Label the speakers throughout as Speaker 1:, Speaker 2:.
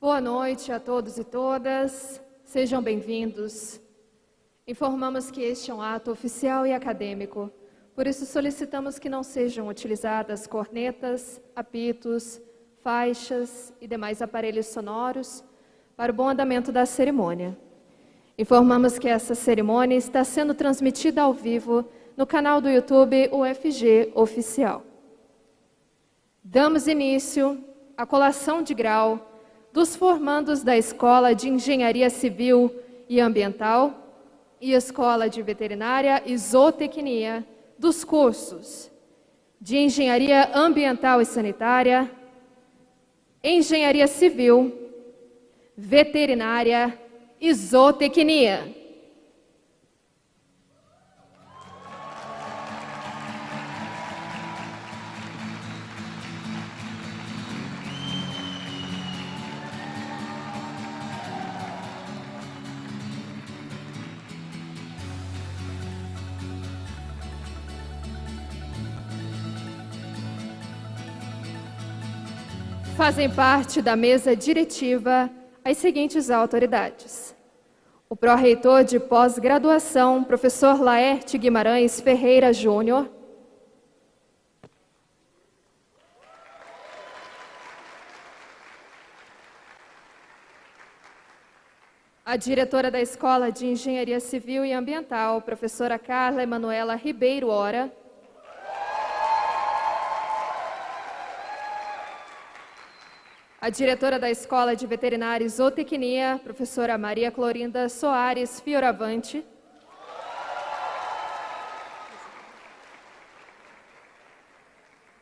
Speaker 1: Boa noite a todos e todas, sejam bem-vindos. Informamos que este é um ato oficial e acadêmico, por isso solicitamos que não sejam utilizadas cornetas, apitos, faixas e demais aparelhos sonoros para o bom andamento da cerimônia. Informamos que essa cerimônia está sendo transmitida ao vivo no canal do YouTube UFG Oficial. Damos início à colação de grau dos formandos da Escola de Engenharia Civil e Ambiental e Escola de Veterinária e Zootecnia dos cursos de Engenharia Ambiental e Sanitária, Engenharia Civil, Veterinária e Zootecnia. Fazem parte da mesa diretiva as seguintes autoridades: o pró-reitor de pós-graduação, professor Laerte Guimarães Ferreira Júnior, a diretora da Escola de Engenharia Civil e Ambiental, professora Carla Emanuela Ribeiro Ora, a diretora da Escola de Veterinária e Zootecnia, professora Maria Clorinda Soares Fioravante,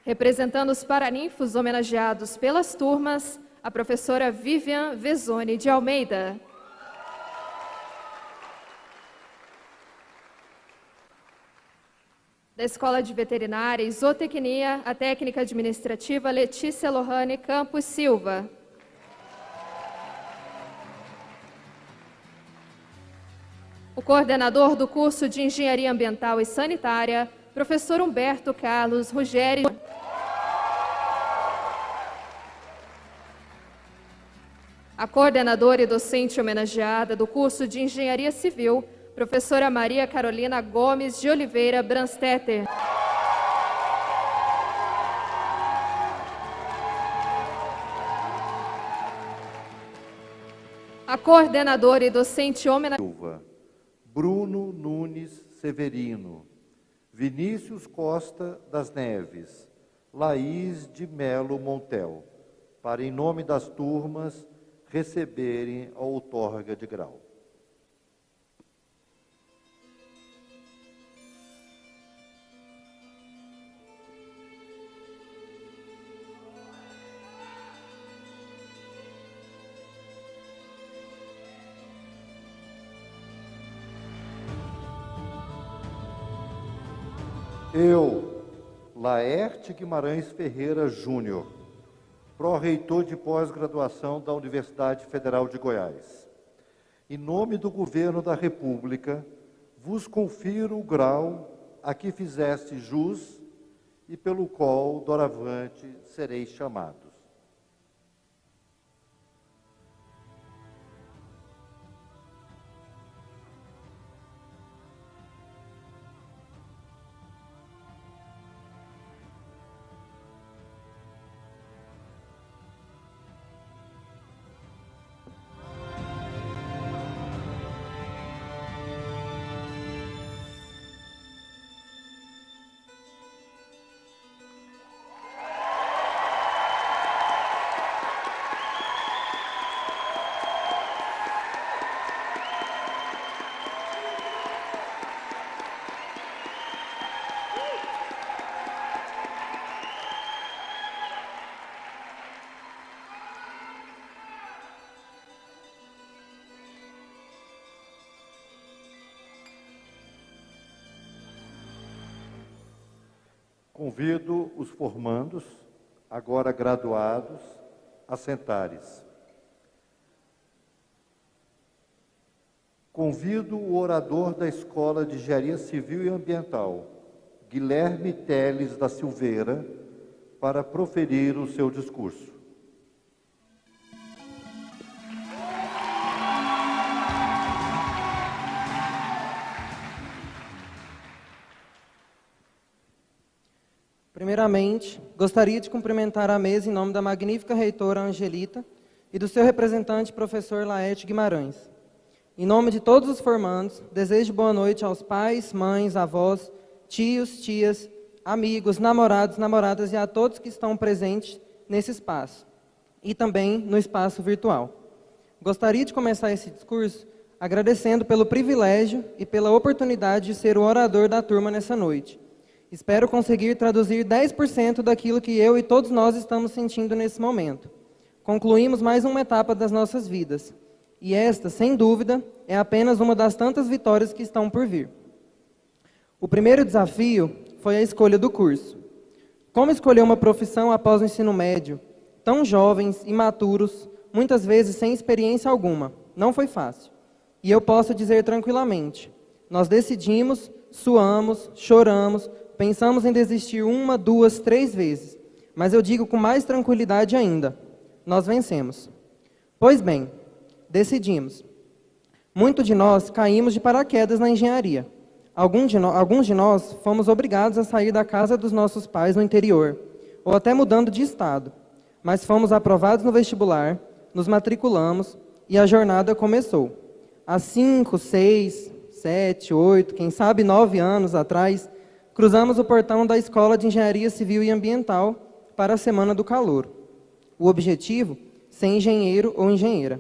Speaker 1: representando os paraninfos homenageados pelas turmas, a professora Vivian Vezoni de Almeida, da Escola de Veterinária e Zootecnia, a técnica administrativa Letícia Lohane Campos Silva. O coordenador do curso de Engenharia Ambiental e Sanitária, professor Humberto Carlos Ruggeri. A coordenadora e docente homenageada do curso de Engenharia Civil, professora Maria Carolina Gomes de Oliveira Branstetter. A coordenadora e docente homenageada,
Speaker 2: Bruno Nunes Severino, Vinícius Costa das Neves, Laís de Melo Montel, para, em nome das turmas, receberem a outorga de grau. Eu, Laerte Guimarães Ferreira Júnior, pró-reitor de pós-graduação da Universidade Federal de Goiás, em nome do Governo da República, vos confiro o grau a que fizeste jus e pelo qual, doravante, sereis chamados. Convido os formandos, agora graduados, a sentares. Convido o orador da Escola de Engenharia Civil e Ambiental, Guilherme Teles da Silveira, para proferir o seu discurso.
Speaker 3: Primeiramente, gostaria de cumprimentar a mesa em nome da magnífica reitora Angelita e do seu representante, professor Laerte Guimarães. Em nome de todos os formandos, desejo boa noite aos pais, mães, avós, tios, tias, amigos, namorados, namoradas e a todos que estão presentes nesse espaço e também no espaço virtual. Gostaria de começar esse discurso agradecendo pelo privilégio e pela oportunidade de ser o orador da turma nessa noite. Espero conseguir traduzir 10% daquilo que eu e todos nós estamos sentindo nesse momento. Concluímos mais uma etapa das nossas vidas. E esta, sem dúvida, é apenas uma das tantas vitórias que estão por vir. O primeiro desafio foi a escolha do curso. Como escolher uma profissão após o ensino médio? Tão jovens, imaturos, muitas vezes sem experiência alguma. Não foi fácil. E eu posso dizer tranquilamente, nós decidimos, suamos, choramos, pensamos em desistir 1, 2, 3 vezes. Mas eu digo com mais tranquilidade ainda, nós vencemos. Pois bem, decidimos. Muitos de nós caímos de paraquedas na engenharia. Alguns de nós fomos obrigados a sair da casa dos nossos pais no interior, ou até mudando de estado. Mas fomos aprovados no vestibular, nos matriculamos e a jornada começou. Há 5, 6, 7, 8, quem sabe 9 anos atrás, cruzamos o portão da Escola de Engenharia Civil e Ambiental para a Semana do Calouro. O objetivo, ser engenheiro ou engenheira.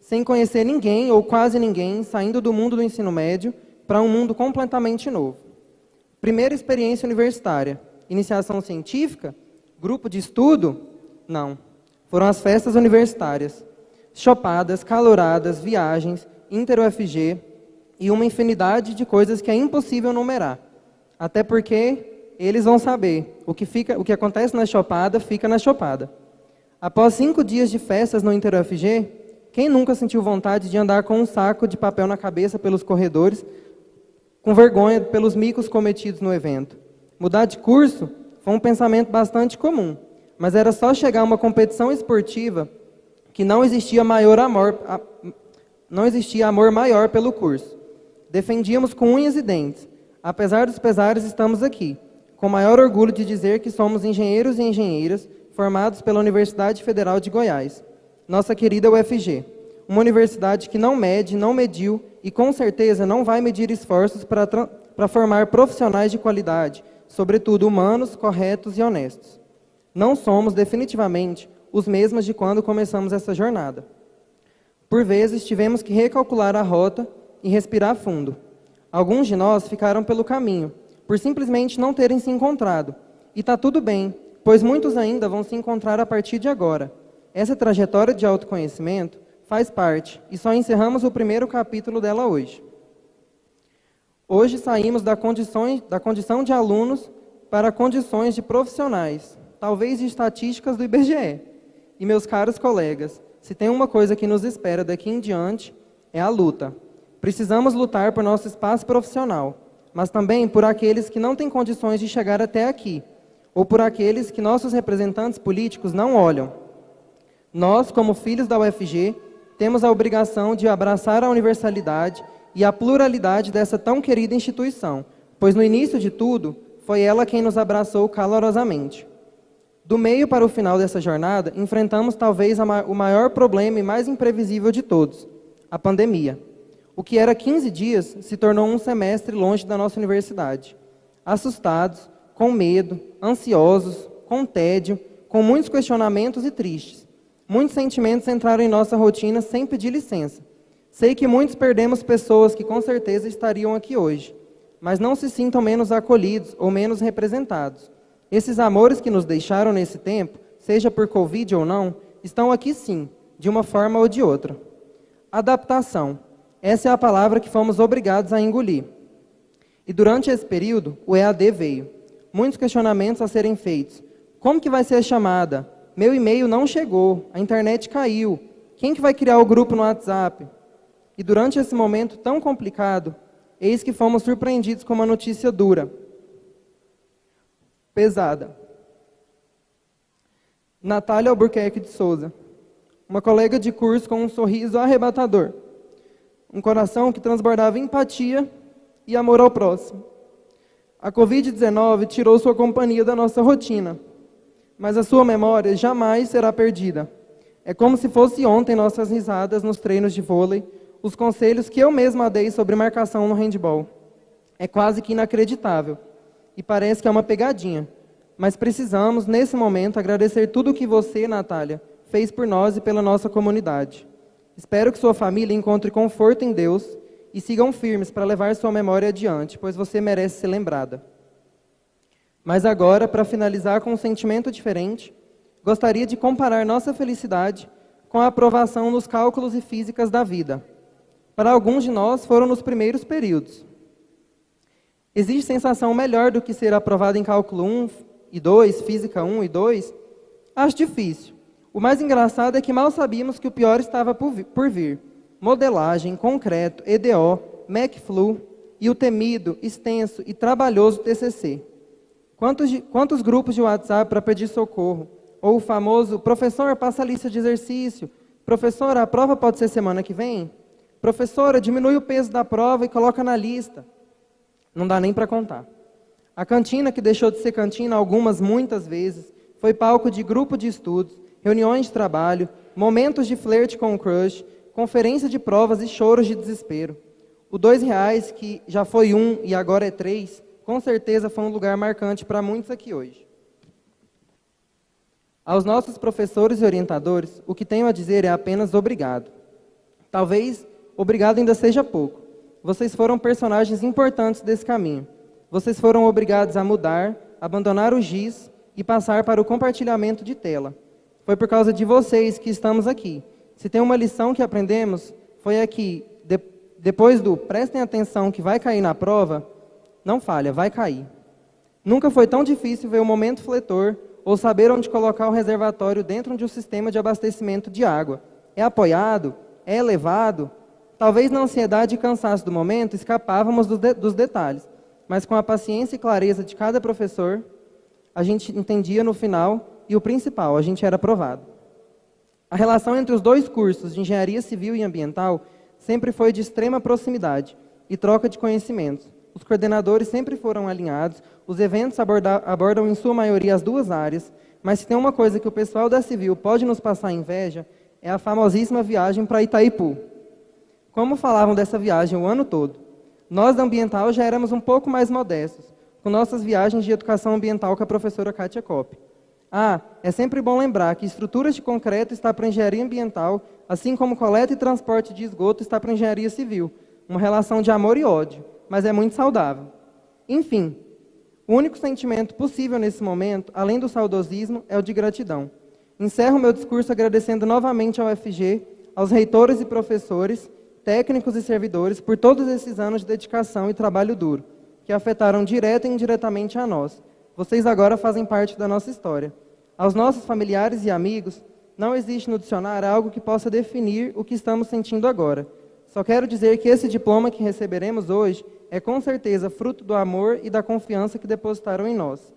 Speaker 3: Sem conhecer ninguém ou quase ninguém, saindo do mundo do ensino médio para um mundo completamente novo. Primeira experiência universitária, iniciação científica, grupo de estudo? Não. Foram as festas universitárias. Chopadas, caloradas, viagens, inter-UFG e uma infinidade de coisas que é impossível numerar. Até porque eles vão saber, o que acontece na chopada, fica na chopada. Após 5 dias de festas no inter-UFG, quem nunca sentiu vontade de andar com um saco de papel na cabeça pelos corredores, com vergonha pelos micos cometidos no evento? Mudar de curso foi um pensamento bastante comum, mas era só chegar a uma competição esportiva que não existia amor maior pelo curso. Defendíamos com unhas e dentes. Apesar dos pesares, estamos aqui, com maior orgulho de dizer que somos engenheiros e engenheiras formados pela Universidade Federal de Goiás, nossa querida UFG, uma universidade que não mede, não mediu e com certeza não vai medir esforços para formar profissionais de qualidade, sobretudo humanos, corretos e honestos. Não somos definitivamente os mesmos de quando começamos essa jornada. Por vezes, tivemos que recalcular a rota e respirar fundo. Alguns de nós ficaram pelo caminho, por simplesmente não terem se encontrado. E está tudo bem, pois muitos ainda vão se encontrar a partir de agora. Essa trajetória de autoconhecimento faz parte, e só encerramos o primeiro capítulo dela hoje. Hoje saímos da condição de alunos para condições de profissionais, talvez de estatísticas do IBGE. E meus caros colegas, se tem uma coisa que nos espera daqui em diante, é a luta. Precisamos lutar por nosso espaço profissional, mas também por aqueles que não têm condições de chegar até aqui, ou por aqueles que nossos representantes políticos não olham. Nós, como filhos da UFG, temos a obrigação de abraçar a universalidade e a pluralidade dessa tão querida instituição, pois no início de tudo, foi ela quem nos abraçou calorosamente. Do meio para o final dessa jornada, enfrentamos talvez o maior problema e mais imprevisível de todos, a pandemia. O que era 15 dias se tornou um semestre longe da nossa universidade. Assustados, com medo, ansiosos, com tédio, com muitos questionamentos e tristes. Muitos sentimentos entraram em nossa rotina sem pedir licença. Sei que muitos perdemos pessoas que com certeza estariam aqui hoje, mas não se sintam menos acolhidos ou menos representados. Esses amores que nos deixaram nesse tempo, seja por Covid ou não, estão aqui sim, de uma forma ou de outra. Adaptação. Essa é a palavra que fomos obrigados a engolir. E durante esse período, o EAD veio. Muitos questionamentos a serem feitos. Como que vai ser a chamada? Meu e-mail não chegou, a internet caiu. Quem que vai criar o grupo no WhatsApp? E durante esse momento tão complicado, eis que fomos surpreendidos com uma notícia dura. Pesada. Natália Albuquerque de Souza, uma colega de curso com um sorriso arrebatador, um coração que transbordava empatia e amor ao próximo. A Covid-19 tirou sua companhia da nossa rotina, mas a sua memória jamais será perdida. É como se fosse ontem nossas risadas nos treinos de vôlei, os conselhos que eu mesma dei sobre marcação no handball. É quase que inacreditável, e parece que é uma pegadinha. Mas precisamos, nesse momento, agradecer tudo o que você, Natália, fez por nós e pela nossa comunidade. Espero que sua família encontre conforto em Deus e sigam firmes para levar sua memória adiante, pois você merece ser lembrada. Mas agora, para finalizar com um sentimento diferente, gostaria de comparar nossa felicidade com a aprovação nos cálculos e físicas da vida. Para alguns de nós, foram nos primeiros períodos. Existe sensação melhor do que ser aprovado em cálculo 1 e 2, física 1 e 2? Acho difícil. O mais engraçado é que mal sabíamos que o pior estava por vir. Modelagem, concreto, EDO, MacFlu e o temido, extenso e trabalhoso TCC. Quantos grupos de WhatsApp para pedir socorro? Ou o famoso, professor, passa a lista de exercício. Professora, a prova pode ser semana que vem? Professora, diminui o peso da prova e coloca na lista. Não dá nem para contar. A cantina, que deixou de ser cantina muitas vezes, foi palco de grupo de estudos, reuniões de trabalho, momentos de flerte com o crush, conferência de provas e choros de desespero. O R$2, que já foi 1 e agora é 3, com certeza foi um lugar marcante para muitos aqui hoje. Aos nossos professores e orientadores, o que tenho a dizer é apenas obrigado. Talvez obrigado ainda seja pouco. Vocês foram personagens importantes desse caminho. Vocês foram obrigados a mudar, abandonar o giz e passar para o compartilhamento de tela. Foi por causa de vocês que estamos aqui. Se tem uma lição que aprendemos, foi a que, depois do prestem atenção que vai cair na prova, não falha, vai cair. Nunca foi tão difícil ver o momento fletor ou saber onde colocar o reservatório dentro de um sistema de abastecimento de água. É apoiado? É elevado? Talvez na ansiedade e cansaço do momento escapávamos dos detalhes, mas com a paciência e clareza de cada professor, a gente entendia no final e o principal, a gente era aprovado. A relação entre os dois cursos de Engenharia Civil e Ambiental sempre foi de extrema proximidade e troca de conhecimentos. Os coordenadores sempre foram alinhados, os eventos abordam em sua maioria as duas áreas, mas se tem uma coisa que o pessoal da Civil pode nos passar inveja, é a famosíssima viagem para Itaipu. Como falavam dessa viagem o ano todo? Nós da Ambiental já éramos um pouco mais modestos, com nossas viagens de educação ambiental com a professora Kátia Kopp. É sempre bom lembrar que estruturas de concreto está para engenharia ambiental, assim como coleta e transporte de esgoto está para engenharia civil. Uma relação de amor e ódio, mas é muito saudável. Enfim, o único sentimento possível nesse momento, além do saudosismo, é o de gratidão. Encerro meu discurso agradecendo novamente ao FG, aos reitores e professores, técnicos e servidores por todos esses anos de dedicação e trabalho duro, que afetaram direta e indiretamente a nós. Vocês agora fazem parte da nossa história. Aos nossos familiares e amigos, não existe no dicionário algo que possa definir o que estamos sentindo agora. Só quero dizer que esse diploma que receberemos hoje é com certeza fruto do amor e da confiança que depositaram em nós.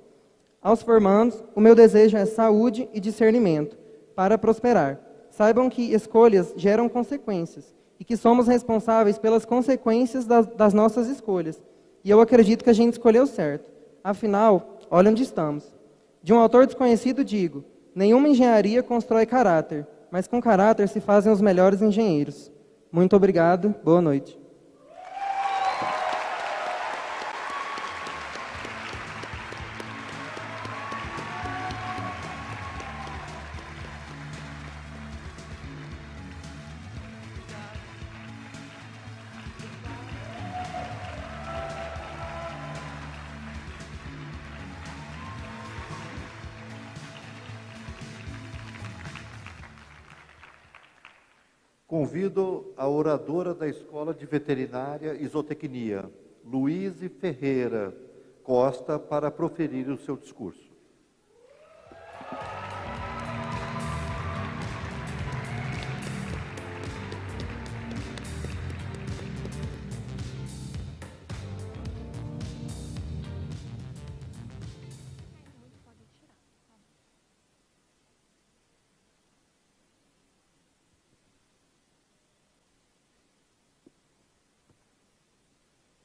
Speaker 3: Aos formandos, o meu desejo é saúde e discernimento para prosperar. Saibam que escolhas geram consequências e que somos responsáveis pelas consequências das nossas escolhas. E eu acredito que a gente escolheu certo. Afinal, olha onde estamos. De um autor desconhecido digo, nenhuma engenharia constrói caráter, mas com caráter se fazem os melhores engenheiros. Muito obrigado, boa noite.
Speaker 2: Convido a oradora da Escola de Veterinária e Zootecnia, Luíse Ferreira Costa, para proferir o seu discurso.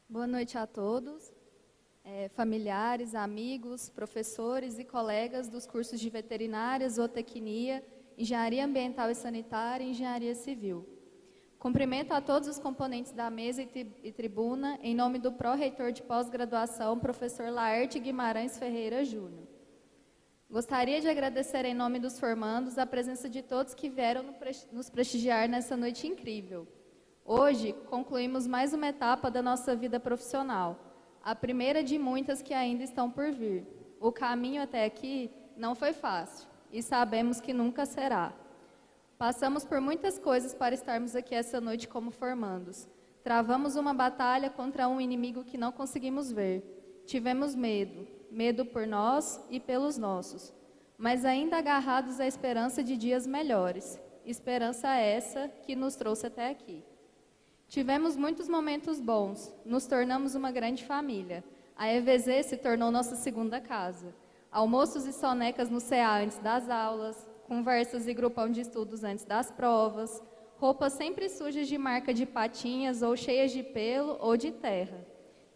Speaker 4: Boa noite a todos. familiares, amigos, professores e colegas dos cursos de veterinária, zootecnia, engenharia ambiental e sanitária e engenharia civil. Cumprimento a todos os componentes da mesa e tribuna, em nome do pró-reitor de pós-graduação, professor Laerte Guimarães Ferreira Júnior. Gostaria de agradecer em nome dos formandos a presença de todos que vieram nos prestigiar nessa noite incrível. Hoje, concluímos mais uma etapa da nossa vida profissional, a primeira de muitas que ainda estão por vir. O caminho até aqui não foi fácil e sabemos que nunca será. Passamos por muitas coisas para estarmos aqui essa noite como formandos. Travamos uma batalha contra um inimigo que não conseguimos ver. Tivemos medo, medo por nós e pelos nossos, mas ainda agarrados à esperança de dias melhores. Esperança essa que nos trouxe até aqui. Tivemos muitos momentos bons, nos tornamos uma grande família. A EVZ se tornou nossa segunda casa. Almoços e sonecas no CA antes das aulas, conversas e grupão de estudos antes das provas, roupas sempre sujas de marca de patinhas ou cheias de pelo ou de terra.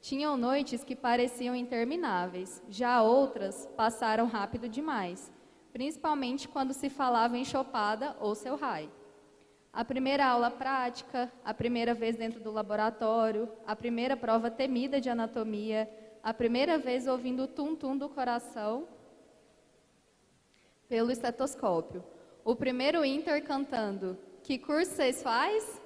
Speaker 4: Tinham noites que pareciam intermináveis, já outras passaram rápido demais, principalmente quando se falava em chopada ou seu raio. A primeira aula prática, a primeira vez dentro do laboratório, a primeira prova temida de anatomia, a primeira vez ouvindo o tum-tum do coração pelo estetoscópio. O primeiro inter cantando, que curso vocês faz?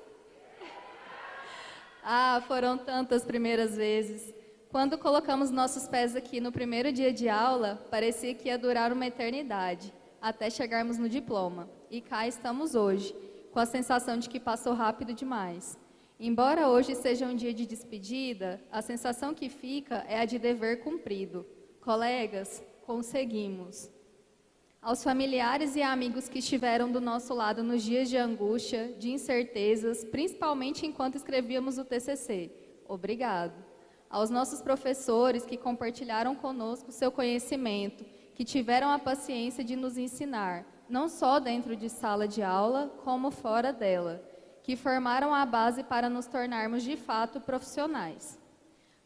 Speaker 4: Ah, foram tantas primeiras vezes. Quando colocamos nossos pés aqui no primeiro dia de aula, parecia que ia durar uma eternidade, até chegarmos no diploma. E cá estamos hoje, com a sensação de que passou rápido demais. Embora hoje seja um dia de despedida, a sensação que fica é a de dever cumprido. Colegas, conseguimos. Aos familiares e amigos que estiveram do nosso lado nos dias de angústia, de incertezas, principalmente enquanto escrevíamos o TCC, obrigado. Aos nossos professores que compartilharam conosco seu conhecimento, que tiveram a paciência de nos ensinar, não só dentro de sala de aula, como fora dela, que formaram a base para nos tornarmos de fato profissionais.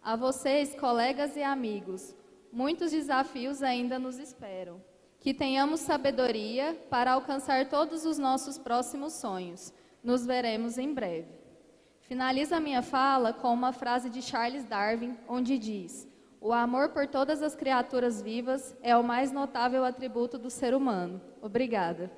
Speaker 4: A vocês, colegas e amigos, muitos desafios ainda nos esperam. Que tenhamos sabedoria para alcançar todos os nossos próximos sonhos. Nos veremos em breve. Finalizo a minha fala com uma frase de Charles Darwin, onde diz: o amor por todas as criaturas vivas é o mais notável atributo do ser humano. Obrigada.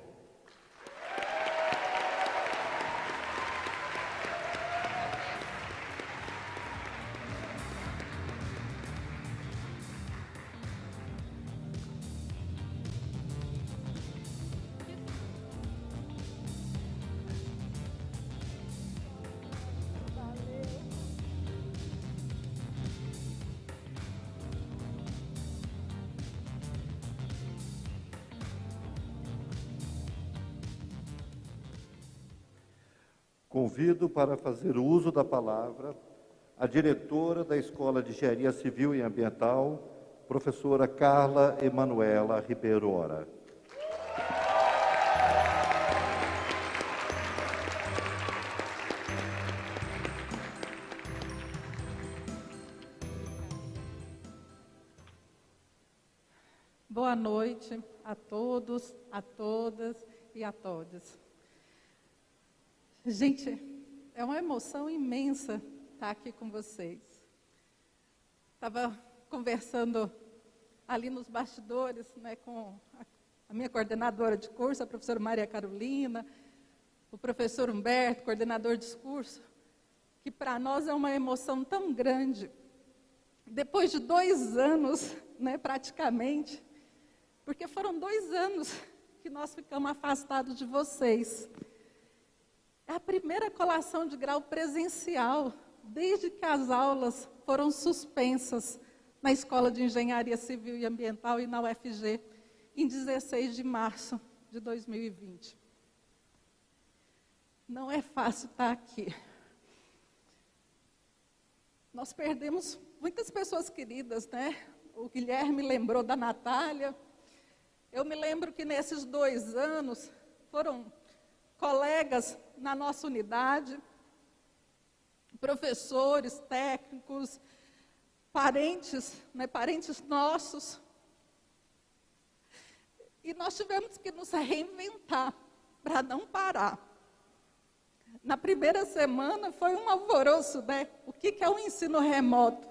Speaker 2: Convido para fazer uso da palavra a diretora da Escola de Engenharia Civil e Ambiental, professora Carla Emanuela Ribeiro Ora.
Speaker 5: Boa noite a todos, a todas e a todos. Gente, é uma emoção imensa estar aqui com vocês. Estava conversando ali nos bastidores, né, com a minha coordenadora de curso, a professora Maria Carolina, o professor Humberto, coordenador de curso, que para nós é uma emoção tão grande. Depois de 2 anos, né, praticamente, porque foram 2 anos que nós ficamos afastados de vocês. É a primeira colação de grau presencial, desde que as aulas foram suspensas na Escola de Engenharia Civil e Ambiental e na UFG, em 16 de março de 2020. Não é fácil estar aqui. Nós perdemos muitas pessoas queridas, né? O Guilherme lembrou da Natália. Eu me lembro que nesses 2 anos foram colegas na nossa unidade, professores, técnicos, parentes, né, parentes nossos. E nós tivemos que nos reinventar para não parar. Na primeira semana foi um alvoroço, né? O que é o ensino remoto?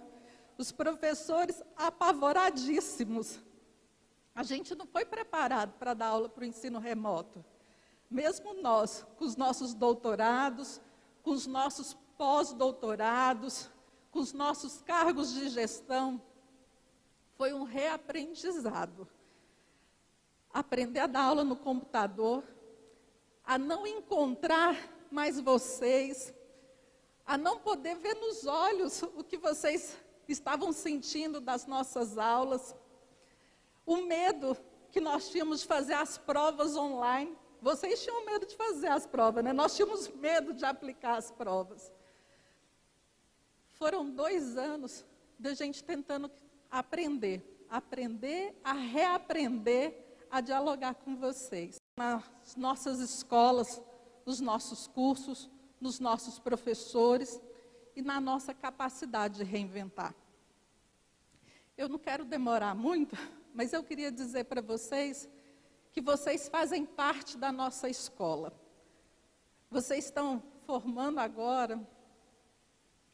Speaker 5: Os professores apavoradíssimos. A gente não foi preparado para dar aula para o ensino remoto. Mesmo nós, com os nossos doutorados, com os nossos pós-doutorados, com os nossos cargos de gestão, foi um reaprendizado. Aprender a dar aula no computador, a não encontrar mais vocês, a não poder ver nos olhos o que vocês estavam sentindo das nossas aulas, o medo que nós tínhamos de fazer as provas online. Vocês tinham medo de fazer as provas, né? Nós tínhamos medo de aplicar as provas. Foram 2 anos de gente tentando aprender a reaprender a dialogar com vocês. Nas nossas escolas, nos nossos cursos, nos nossos professores e na nossa capacidade de reinventar. Eu não quero demorar muito, mas eu queria dizer para vocês que vocês fazem parte da nossa escola. Vocês estão formando agora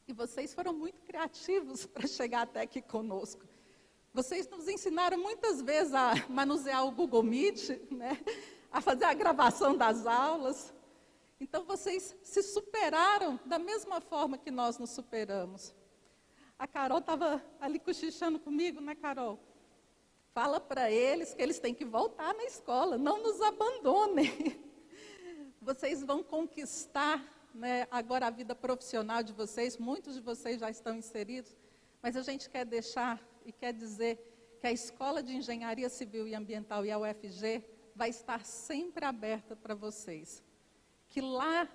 Speaker 5: e vocês foram muito criativos para chegar até aqui conosco. Vocês nos ensinaram muitas vezes a manusear o Google Meet, né? A fazer a gravação das aulas. Então, vocês se superaram da mesma forma que nós nos superamos. A Carol estava ali cochichando comigo, né, Carol? Fala para eles que eles têm que voltar na escola, não nos abandonem. Vocês vão conquistar, né, agora a vida profissional de vocês, muitos de vocês já estão inseridos, mas a gente quer deixar e quer dizer que a Escola de Engenharia Civil e Ambiental e a UFG vai estar sempre aberta para vocês. Que lá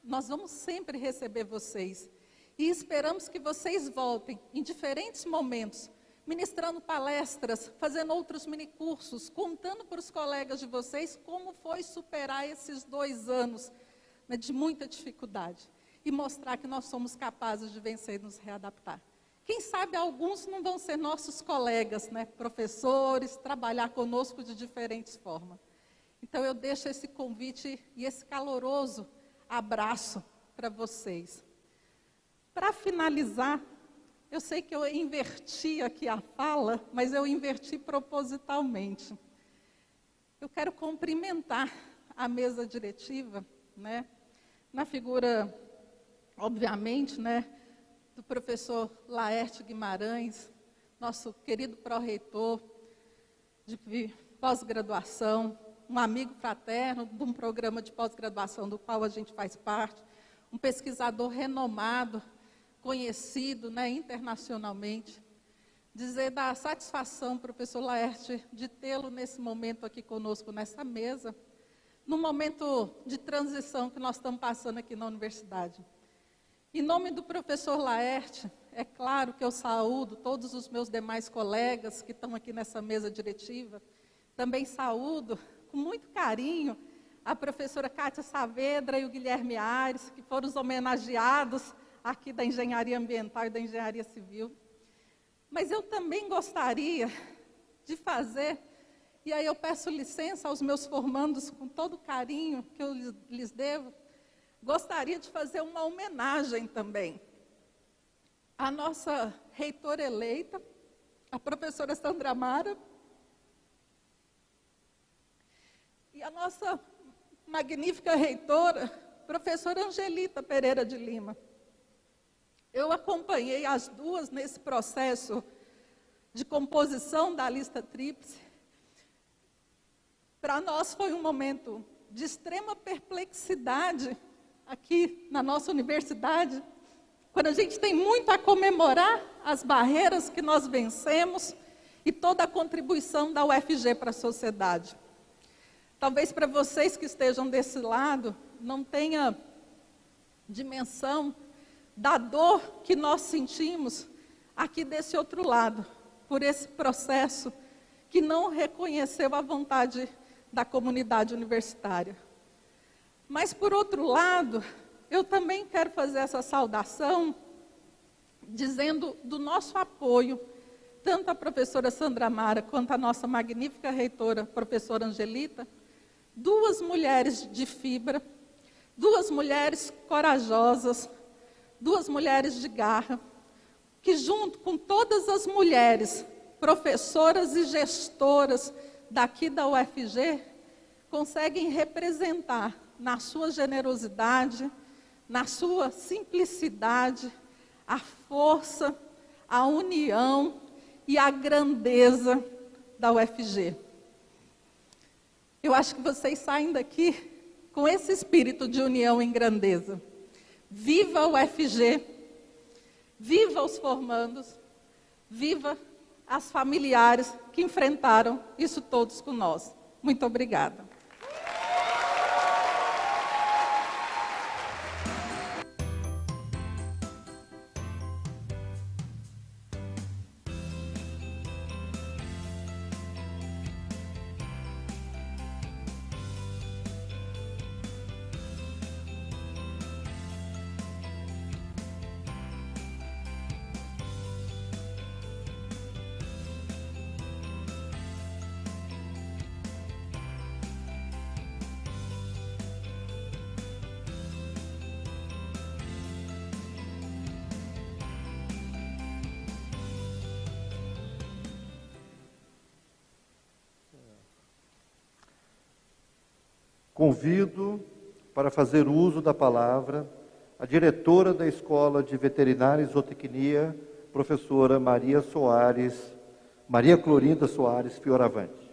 Speaker 5: nós vamos sempre receber vocês. E esperamos que vocês voltem em diferentes momentos, ministrando palestras, fazendo outros minicursos, contando para os colegas de vocês como foi superar esses 2 anos, né, de muita dificuldade. E mostrar que nós somos capazes de vencer e nos readaptar. Quem sabe alguns não vão ser nossos colegas, né, professores, trabalhar conosco de diferentes formas. Então eu deixo esse convite e esse caloroso abraço para vocês. Para finalizar, eu sei que eu inverti aqui a fala, mas eu inverti propositalmente. Eu quero cumprimentar a mesa diretiva, né, na figura, obviamente, né, do professor Laerte Guimarães, nosso querido pró-reitor de pós-graduação, um amigo fraterno de um programa de pós-graduação do qual a gente faz parte, um pesquisador renomado, conhecido, né, internacionalmente. Dizer da satisfação, professor Laerte, de tê-lo nesse momento aqui conosco, nessa mesa, num momento de transição que nós estamos passando aqui na universidade. Em nome do professor Laerte, é claro que eu saúdo todos os meus demais colegas que estão aqui nessa mesa diretiva. Também saúdo, com muito carinho, a professora Kátia Saavedra e o Guilherme Aires, que foram os homenageados aqui da Engenharia Ambiental e da Engenharia Civil. Mas eu também gostaria de fazer, e aí eu peço licença aos meus formandos com todo o carinho que eu lhes devo, gostaria de fazer uma homenagem também à nossa reitora eleita, a professora Sandra Mara, e a nossa magnífica reitora, professora Angelita Pereira de Lima. Eu acompanhei as duas nesse processo de composição da lista tríplice. Para nós foi um momento de extrema perplexidade aqui na nossa universidade, quando a gente tem muito a comemorar as barreiras que nós vencemos e toda a contribuição da UFG para a sociedade. Talvez para vocês que estejam desse lado, não tenha dimensão da dor que nós sentimos aqui desse outro lado, por esse processo que não reconheceu a vontade da comunidade universitária. Mas, por outro lado, eu também quero fazer essa saudação dizendo do nosso apoio, tanto à professora Sandra Mara, quanto à nossa magnífica reitora, professora Angelita, duas mulheres de fibra, duas mulheres corajosas, duas mulheres de garra, que junto com todas as mulheres, professoras e gestoras daqui da UFG, conseguem representar na sua generosidade, na sua simplicidade, a força, a união e a grandeza da UFG. Eu acho que vocês saem daqui com esse espírito de união em grandeza. Viva a UFG, viva os formandos, viva as familiares que enfrentaram isso todos com nós. Muito obrigada.
Speaker 2: Convido para fazer uso da palavra a diretora da Escola de Veterinária e Zootecnia, professora Maria Clorinda Soares Fioravante.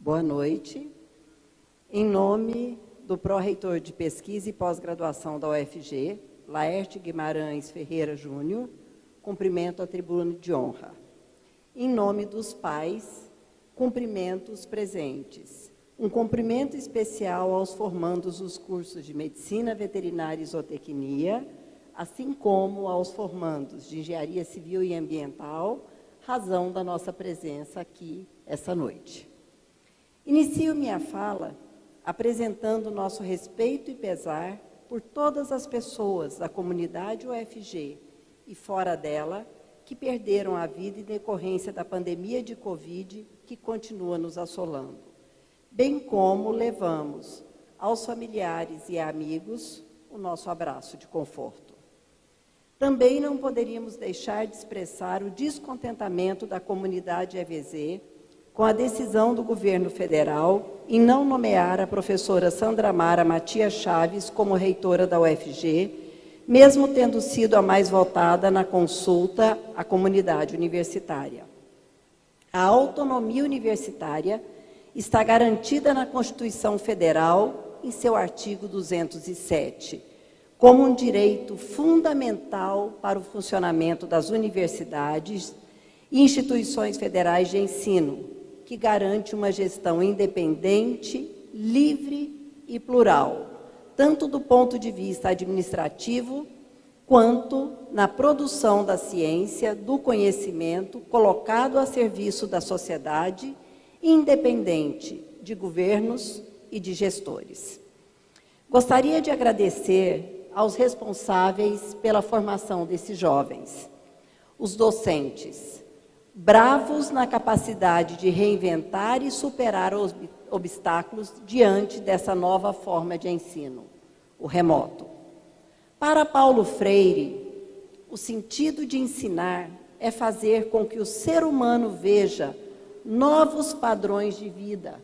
Speaker 6: Boa noite. Em nome do pró-reitor de Pesquisa e Pós-Graduação da UFG, Laerte Guimarães Ferreira Júnior, cumprimento a tribuna de honra. Em nome dos pais, cumprimento os presentes. Um cumprimento especial aos formandos dos cursos de Medicina Veterinária e Zootecnia, assim como aos formandos de Engenharia Civil e Ambiental, razão da nossa presença aqui essa noite. Inicio minha fala apresentando nosso respeito e pesar por todas as pessoas da comunidade UFG e fora dela que perderam a vida em decorrência da pandemia de Covid que continua nos assolando, bem como levamos aos familiares e amigos o nosso abraço de conforto. Também não poderíamos deixar de expressar o descontentamento da comunidade EVZ com a decisão do governo federal em não nomear a professora Sandra Mara Matias Chaves como reitora da UFG, mesmo tendo sido a mais votada na consulta à comunidade universitária. A autonomia universitária está garantida na Constituição Federal, em seu artigo 207, como um direito fundamental para o funcionamento das universidades e instituições federais de ensino, que garante uma gestão independente, livre e plural, tanto do ponto de vista administrativo, quanto na produção da ciência, do conhecimento colocado a serviço da sociedade, independente de governos e de gestores. Gostaria de agradecer aos responsáveis pela formação desses jovens, os docentes, bravos na capacidade de reinventar e superar os obstáculos diante dessa nova forma de ensino, o remoto. Para Paulo Freire, o sentido de ensinar é fazer com que o ser humano veja novos padrões de vida,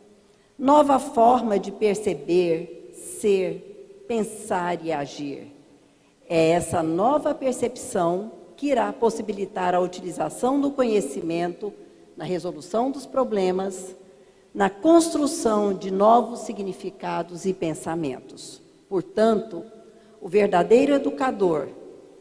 Speaker 6: nova forma de perceber, ser, pensar e agir. É essa nova percepção que irá possibilitar a utilização do conhecimento na resolução dos problemas, na construção de novos significados e pensamentos. Portanto, o verdadeiro educador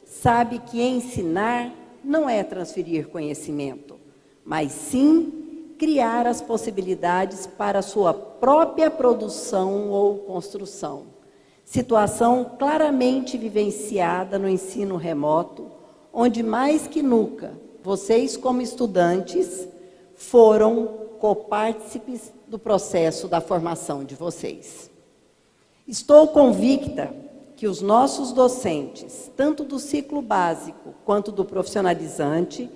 Speaker 6: sabe que ensinar não é transferir conhecimento, mas sim criar as possibilidades para a sua própria produção ou construção, Situação claramente vivenciada no ensino remoto, onde mais que nunca, vocês como estudantes foram copartícipes do processo da formação de vocês. Estou convicta que os nossos docentes, tanto do ciclo básico quanto do profissionalizante,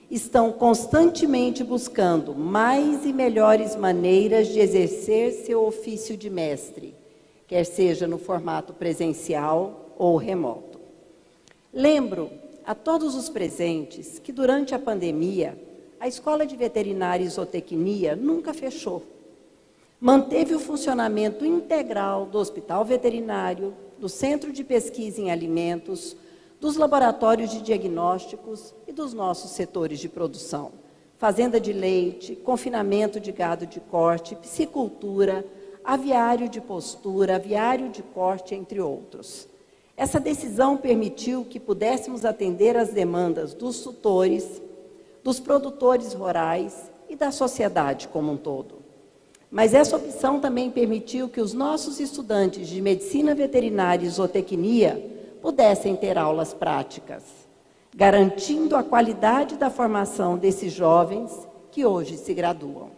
Speaker 6: estão constantemente buscando mais e melhores maneiras de exercer seu ofício de mestre, quer seja no formato presencial ou remoto. Lembro a todos os presentes que durante a pandemia, a Escola de Veterinária e Zootecnia nunca fechou. Manteve o funcionamento integral do Hospital Veterinário, do Centro de Pesquisa em Alimentos, dos laboratórios de diagnósticos e dos nossos setores de produção. Fazenda de leite, confinamento de gado de corte, piscicultura, aviário de postura, aviário de corte, entre outros. Essa decisão permitiu que pudéssemos atender às demandas dos tutores, dos produtores rurais e da sociedade como um todo. Mas essa opção também permitiu que os nossos estudantes de medicina veterinária e zootecnia pudessem ter aulas práticas, garantindo a qualidade da formação desses jovens que hoje se graduam.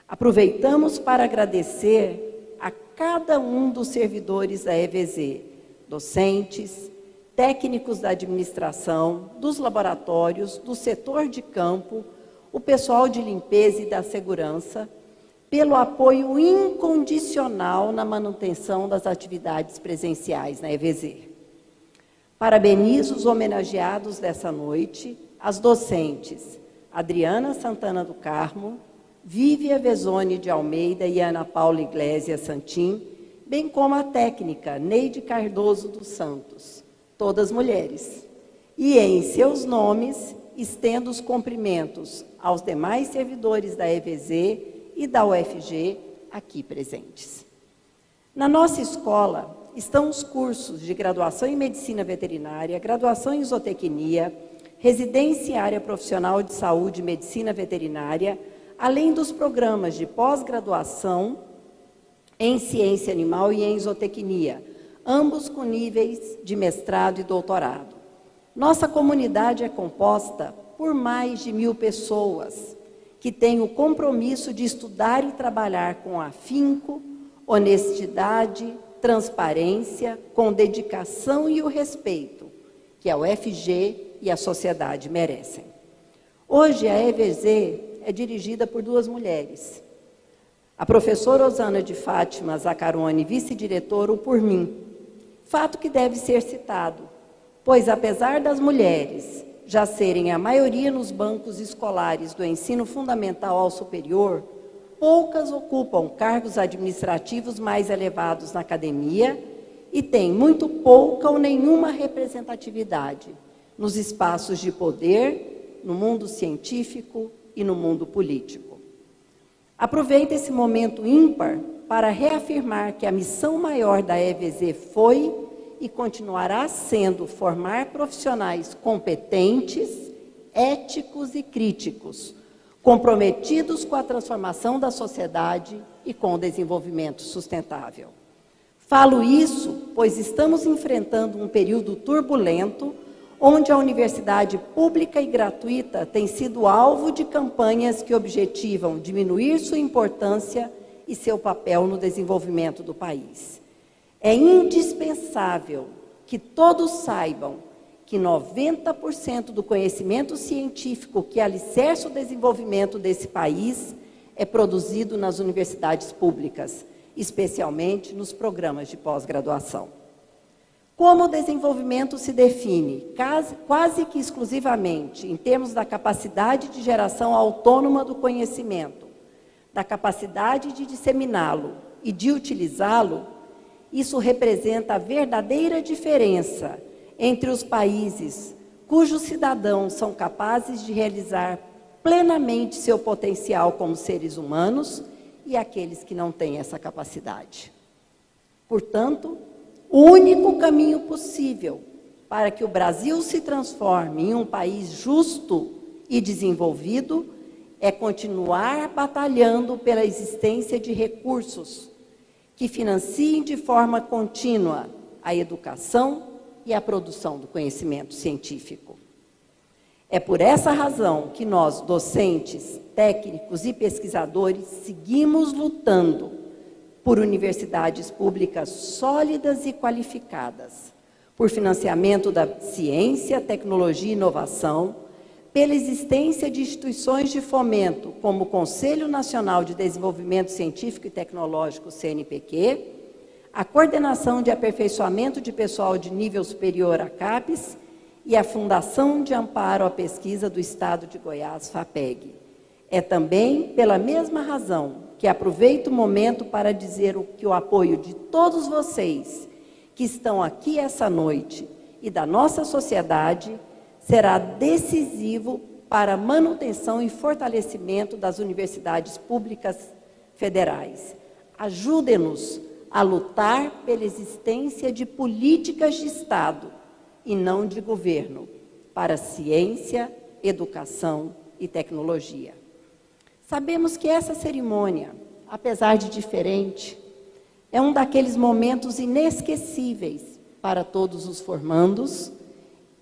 Speaker 6: Aproveitamos para agradecer a cada um dos servidores da EVZ, docentes, técnicos da administração, dos laboratórios, do setor de campo, o pessoal de limpeza e da segurança, pelo apoio incondicional na manutenção das atividades presenciais na EVZ. Parabenizo os homenageados dessa noite, as docentes Adriana Santana do Carmo, Vívia Vezoni de Almeida e Ana Paula Iglesias Santim, bem como a técnica Neide Cardoso dos Santos, todas mulheres. E em seus nomes, estendo os cumprimentos aos demais servidores da EVZ e da UFG aqui presentes. Na nossa escola estão os cursos de graduação em Medicina Veterinária, graduação em Zootecnia, residência em área profissional de saúde e Medicina Veterinária, além dos programas de pós-graduação em Ciência Animal e em Zootecnia, ambos com níveis de mestrado e doutorado. Nossa comunidade é composta por mais de 1.000 pessoas, que têm o compromisso de estudar e trabalhar com afinco, honestidade, transparência, com dedicação e o respeito que a UFG e a sociedade merecem. Hoje, a EVZ é dirigida por 2 mulheres. A professora Osana de Fátima Zaccaroni, vice-diretora, ou por mim. Fato que deve ser citado, pois apesar das mulheres já serem a maioria nos bancos escolares do ensino fundamental ao superior, poucas ocupam cargos administrativos mais elevados na academia e têm muito pouca ou nenhuma representatividade nos espaços de poder, no mundo científico e no mundo político. Aproveito esse momento ímpar para reafirmar que a missão maior da EVZ foi e continuará sendo formar profissionais competentes, éticos e críticos, comprometidos com a transformação da sociedade e com o desenvolvimento sustentável. Falo isso pois estamos enfrentando um período turbulento, onde a universidade pública e gratuita tem sido alvo de campanhas que objetivam diminuir sua importância e seu papel no desenvolvimento do país. É indispensável que todos saibam que 90% do conhecimento científico que alicerça o desenvolvimento desse país é produzido nas universidades públicas, especialmente nos programas de pós-graduação. Como o desenvolvimento se define, quase que exclusivamente, em termos da capacidade de geração autônoma do conhecimento, da capacidade de disseminá-lo e de utilizá-lo, isso representa a verdadeira diferença entre os países cujos cidadãos são capazes de realizar plenamente seu potencial como seres humanos e aqueles que não têm essa capacidade. Portanto, o único caminho possível para que o Brasil se transforme em um país justo e desenvolvido é continuar batalhando pela existência de recursos que financiem de forma contínua a educação e a produção do conhecimento científico. É por essa razão que nós, docentes, técnicos e pesquisadores, seguimos lutando por universidades públicas sólidas e qualificadas, por financiamento da ciência, tecnologia e inovação, pela existência de instituições de fomento, como o Conselho Nacional de Desenvolvimento Científico e Tecnológico, CNPq, a Coordenação de Aperfeiçoamento de Pessoal de Nível Superior, a CAPES, e a Fundação de Amparo à Pesquisa do Estado de Goiás, FAPEG. É também pela mesma razão que aproveito o momento para dizer que o apoio de todos vocês que estão aqui essa noite e da nossa sociedade será decisivo para a manutenção e fortalecimento das universidades públicas federais. Ajudem-nos a lutar pela existência de políticas de Estado e não de governo para ciência, educação e tecnologia. Sabemos que essa cerimônia, apesar de diferente, é um daqueles momentos inesquecíveis para todos os formandos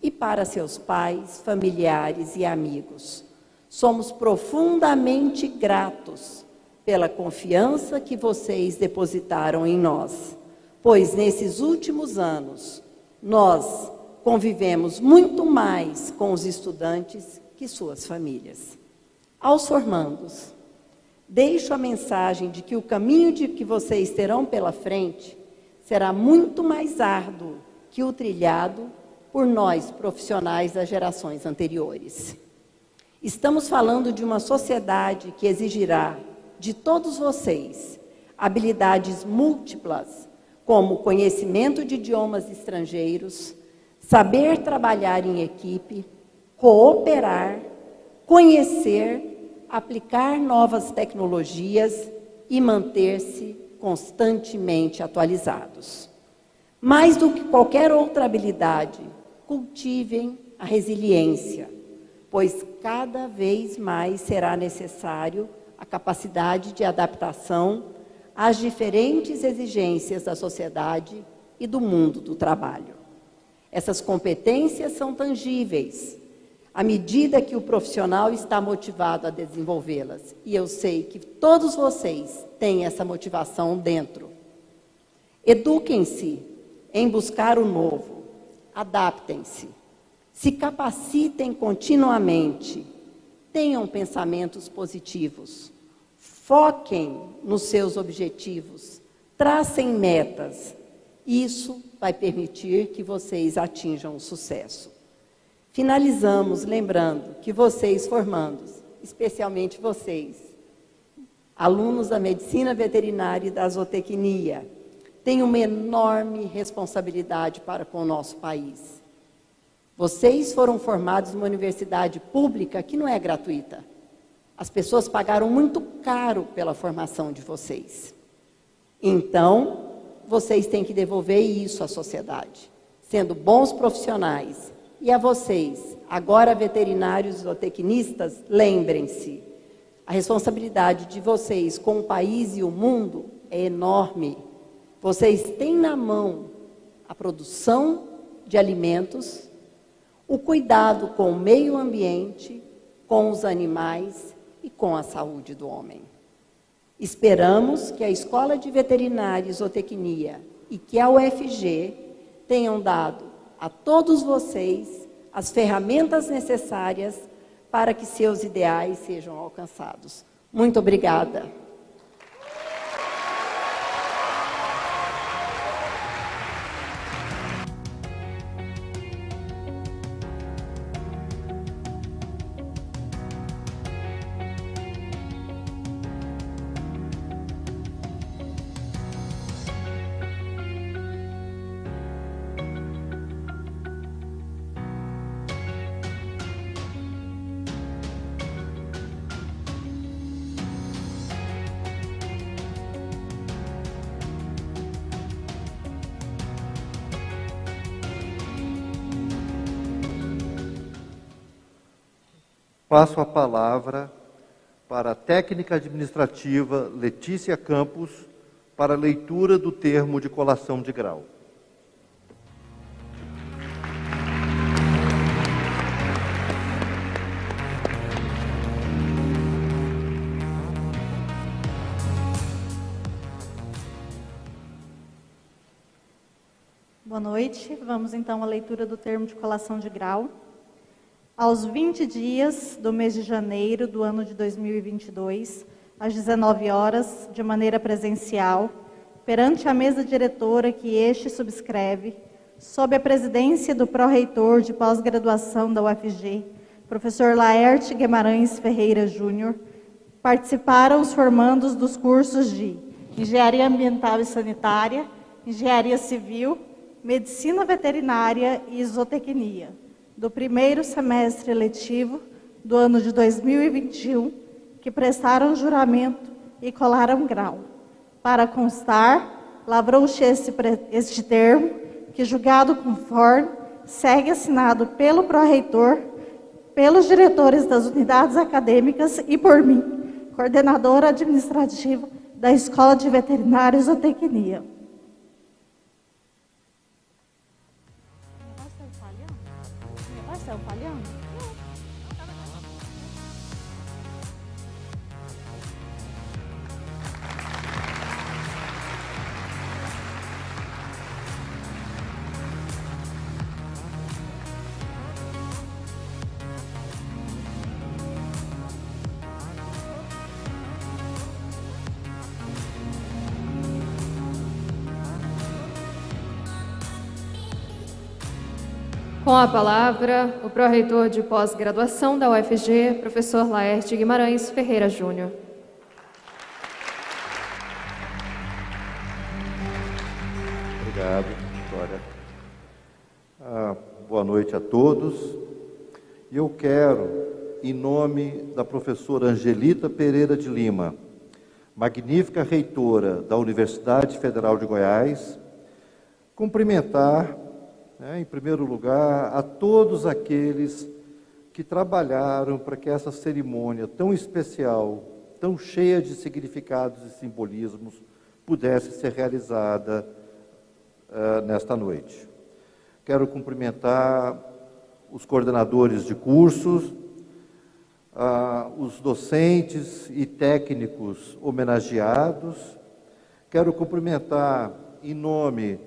Speaker 6: e para seus pais, familiares e amigos. Somos profundamente gratos pela confiança que vocês depositaram em nós, pois nesses últimos anos nós convivemos muito mais com os estudantes que suas famílias. Aos formandos, deixo a mensagem de que o caminho que vocês terão pela frente será muito mais árduo que o trilhado por nós, profissionais das gerações anteriores. Estamos falando de uma sociedade que exigirá de todos vocês habilidades múltiplas, como conhecimento de idiomas estrangeiros, saber trabalhar em equipe, cooperar, conhecer, aplicar novas tecnologias e manter-se constantemente atualizados. Mais do que qualquer outra habilidade, cultivem a resiliência, pois cada vez mais será necessário a capacidade de adaptação às diferentes exigências da sociedade e do mundo do trabalho. Essas competências são tangíveis, à medida que o profissional está motivado a desenvolvê-las. E eu sei que todos vocês têm essa motivação dentro. Eduquem-se em buscar o novo, adaptem-se, se capacitem continuamente, tenham pensamentos positivos, foquem nos seus objetivos, tracem metas. Isso vai permitir que vocês atinjam o sucesso. Finalizamos lembrando que vocês, formandos, especialmente vocês, alunos da Medicina Veterinária e da Zootecnia, têm uma enorme responsabilidade para com o nosso país. Vocês foram formados numa universidade pública que não é gratuita. As pessoas pagaram muito caro pela formação de vocês. Então, vocês têm que devolver isso à sociedade, sendo bons profissionais. E a vocês, agora veterinários e zootecnistas, lembrem-se, a responsabilidade de vocês com o país e o mundo é enorme. Vocês têm na mão a produção de alimentos, o cuidado com o meio ambiente, com os animais e com a saúde do homem. Esperamos que a Escola de Veterinária e Zootecnia e que a UFG tenham dado a todos vocês as ferramentas necessárias para que seus ideais sejam alcançados. Muito obrigada.
Speaker 2: Passo a palavra para a técnica administrativa Letícia Campos, para a leitura do termo de colação de grau.
Speaker 7: Boa noite. Vamos então à leitura do termo de colação de grau. Aos 20 dias do mês de janeiro do ano de 2022, às 19 horas, de maneira presencial, perante a mesa diretora que este subscreve, sob a presidência do pró-reitor de pós-graduação da UFG, professor Laerte Guimarães Ferreira Júnior, participaram os formandos dos cursos de Engenharia Ambiental e Sanitária, Engenharia Civil, Medicina Veterinária e Zootecnia, do primeiro semestre letivo do ano de 2021, que prestaram juramento e colaram grau. Para constar, lavrou-se este termo, que, julgado conforme, segue assinado pelo pró-reitor, pelos diretores das unidades acadêmicas e por mim, coordenadora administrativa da Escola de Veterinária e Zootecnia.
Speaker 8: Vai ser o palhão?
Speaker 1: Com a palavra, o pró-reitor de pós-graduação da UFG, professor Laerte Guimarães Ferreira Júnior.
Speaker 2: Obrigado, Vitória. Boa noite a todos. E eu quero, em nome da professora Angelita Pereira de Lima, magnífica reitora da Universidade Federal de Goiás, cumprimentar, em primeiro lugar, a todos aqueles que trabalharam para que essa cerimônia tão especial, tão cheia de significados e simbolismos, pudesse ser realizada nesta noite. Quero cumprimentar os coordenadores de cursos, os docentes e técnicos homenageados. Quero cumprimentar, em nome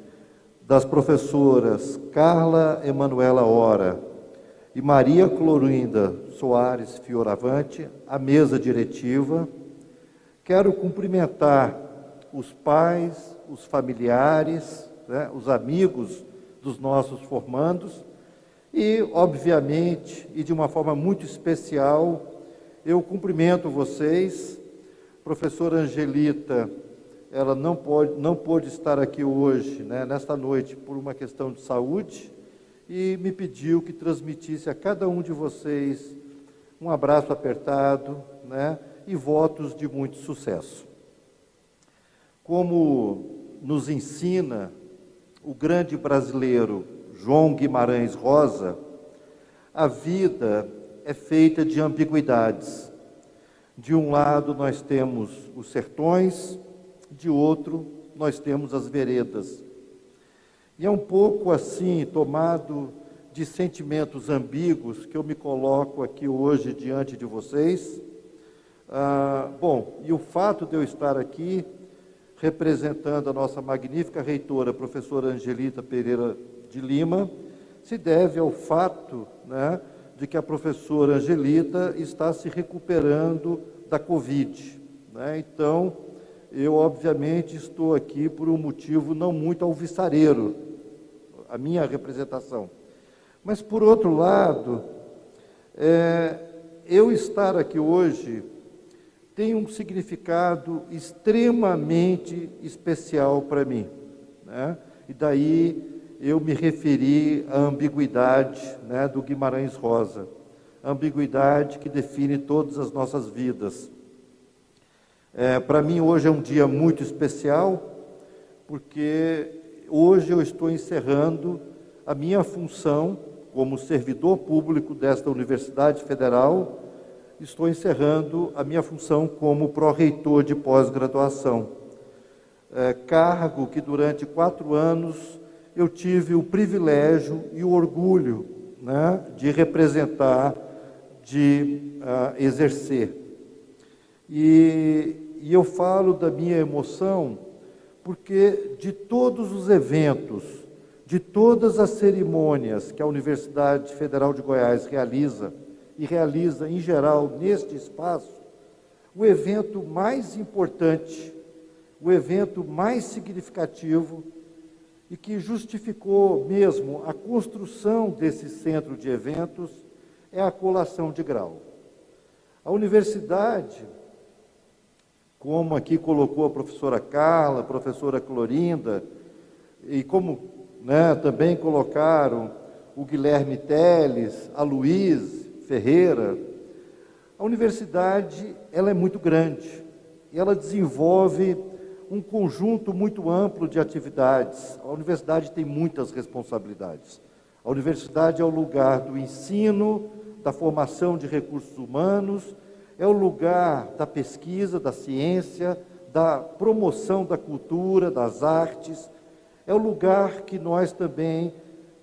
Speaker 2: das professoras Carla Emanuela Ora e Maria Clorinda Soares Fioravante, a mesa diretiva. Quero cumprimentar os pais, os familiares, os amigos dos nossos formandos e, obviamente, e de uma forma muito especial, eu cumprimento vocês. Professora Angelita, ela não pôde estar aqui hoje, nesta noite, por uma questão de saúde, e me pediu que transmitisse a cada um de vocês um abraço apertado, e votos de muito sucesso. Como nos ensina o grande brasileiro João Guimarães Rosa, a vida é feita de ambiguidades. De um lado nós temos os sertões, de outro, nós temos as veredas. E é um pouco assim, tomado de sentimentos ambíguos, que eu me coloco aqui hoje diante de vocês. E o fato de eu estar aqui, representando a nossa magnífica reitora, professora Angelita Pereira de Lima, se deve ao fato, de que a professora Angelita está se recuperando da Covid. Então, eu, obviamente, estou aqui por um motivo não muito alvissareiro, a minha representação. Mas, por outro lado, eu estar aqui hoje tem um significado extremamente especial para mim. E daí eu me referi à ambiguidade do Guimarães Rosa, a ambiguidade que define todas as nossas vidas. Para mim, hoje é um dia muito especial, porque hoje eu estou encerrando a minha função como servidor público desta Universidade Federal, estou encerrando a minha função como pró-reitor de pós-graduação. cargo que durante 4 anos eu tive o privilégio e o orgulho, né, de representar, de exercer. E eu falo da minha emoção porque de todos os eventos, de todas as cerimônias que a Universidade Federal de Goiás realiza, e realiza em geral neste espaço, o evento mais importante, o evento mais significativo e que justificou mesmo a construção desse centro de eventos é a colação de grau. A universidade, como aqui colocou a professora Carla, a professora Clorinda, e como, né, também colocaram o Guilherme Teles, a Luiz Ferreira, a universidade ela é muito grande e ela desenvolve um conjunto muito amplo de atividades. A universidade tem muitas responsabilidades. A universidade é o lugar do ensino, da formação de recursos humanos, é o lugar da pesquisa, da ciência, da promoção da cultura, das artes, é o lugar que nós também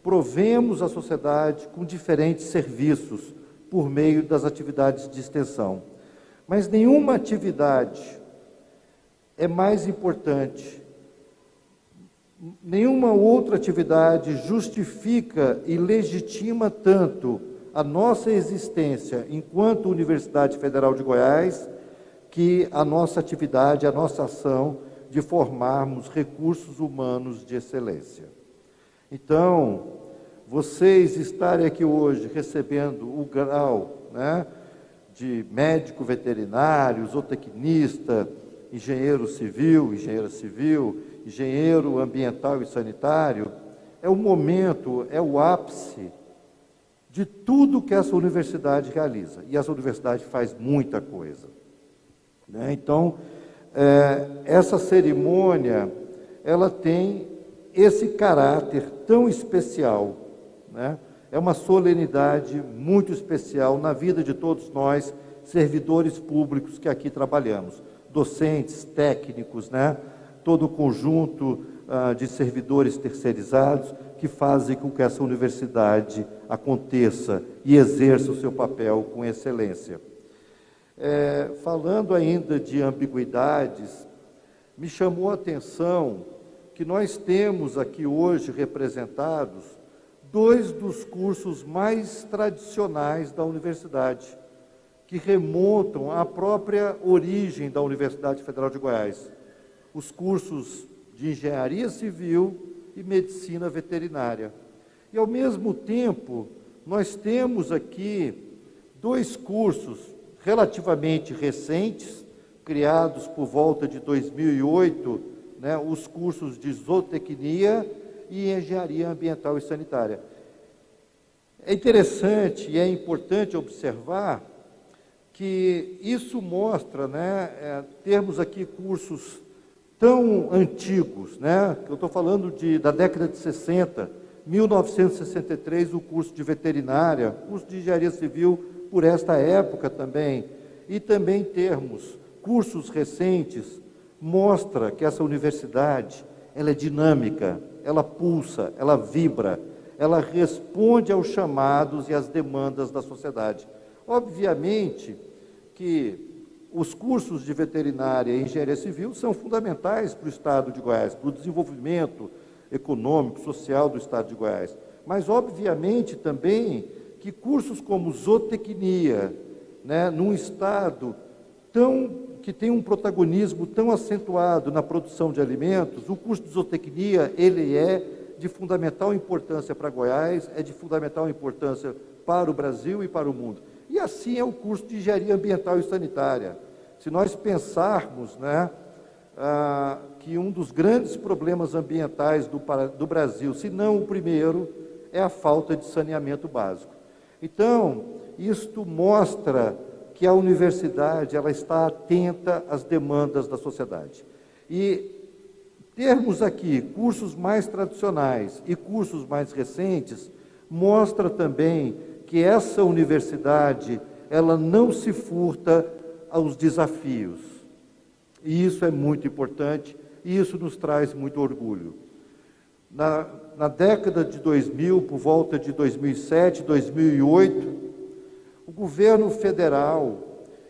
Speaker 2: provemos à sociedade com diferentes serviços por meio das atividades de extensão. Mas nenhuma atividade é mais importante, nenhuma outra atividade justifica e legitima tanto a nossa existência enquanto Universidade Federal de Goiás, que a nossa atividade, a nossa ação de formarmos recursos humanos de excelência. Então, vocês estarem aqui hoje recebendo o grau, né, de médico veterinário, zootecnista, engenheiro civil, engenheira civil, engenheiro ambiental e sanitário, é o momento, é o ápice de tudo que essa universidade realiza. E essa universidade faz muita coisa, né? Então, essa cerimônia, ela tem esse caráter tão especial, né? É uma solenidade muito especial na vida de todos nós, servidores públicos que aqui trabalhamos, docentes, técnicos, né? Todo o conjunto de servidores terceirizados que fazem com que essa universidade aconteça e exerça o seu papel com excelência. Falando ainda de ambiguidades, me chamou a atenção que nós temos aqui hoje representados 2 dos cursos mais tradicionais da universidade, que remontam à própria origem da Universidade Federal de Goiás, os cursos de Engenharia Civil e Medicina Veterinária. E, ao mesmo tempo, nós temos aqui 2 cursos relativamente recentes, criados por volta de 2008, né, os cursos de Zootecnia e Engenharia Ambiental e Sanitária. É interessante e é importante observar que isso mostra, né, termos aqui cursos tão antigos, né, que eu estou falando da década de 60, 1963, o curso de veterinária, curso de engenharia civil por esta época também, e também termos cursos recentes, mostra que essa universidade, ela é dinâmica, ela pulsa, ela vibra, ela responde aos chamados e às demandas da sociedade. Obviamente que os cursos de veterinária e engenharia civil são fundamentais para o Estado de Goiás, para o desenvolvimento econômico, social do Estado de Goiás. Mas, obviamente, também que cursos como zootecnia, né, num Estado que tem um protagonismo tão acentuado na produção de alimentos, o curso de zootecnia, ele é de fundamental importância para Goiás, é de fundamental importância para o Brasil e para o mundo. E assim é o curso de Engenharia Ambiental e Sanitária. Se nós pensarmos, né, que um dos grandes problemas ambientais do Brasil, se não o primeiro, é a falta de saneamento básico. Então, isto mostra que a universidade ela está atenta às demandas da sociedade. E termos aqui cursos mais tradicionais e cursos mais recentes mostra também que essa universidade ela não se furta aos desafios. E isso é muito importante e isso nos traz muito orgulho. Na década de 2000, por volta de 2007, 2008, o governo federal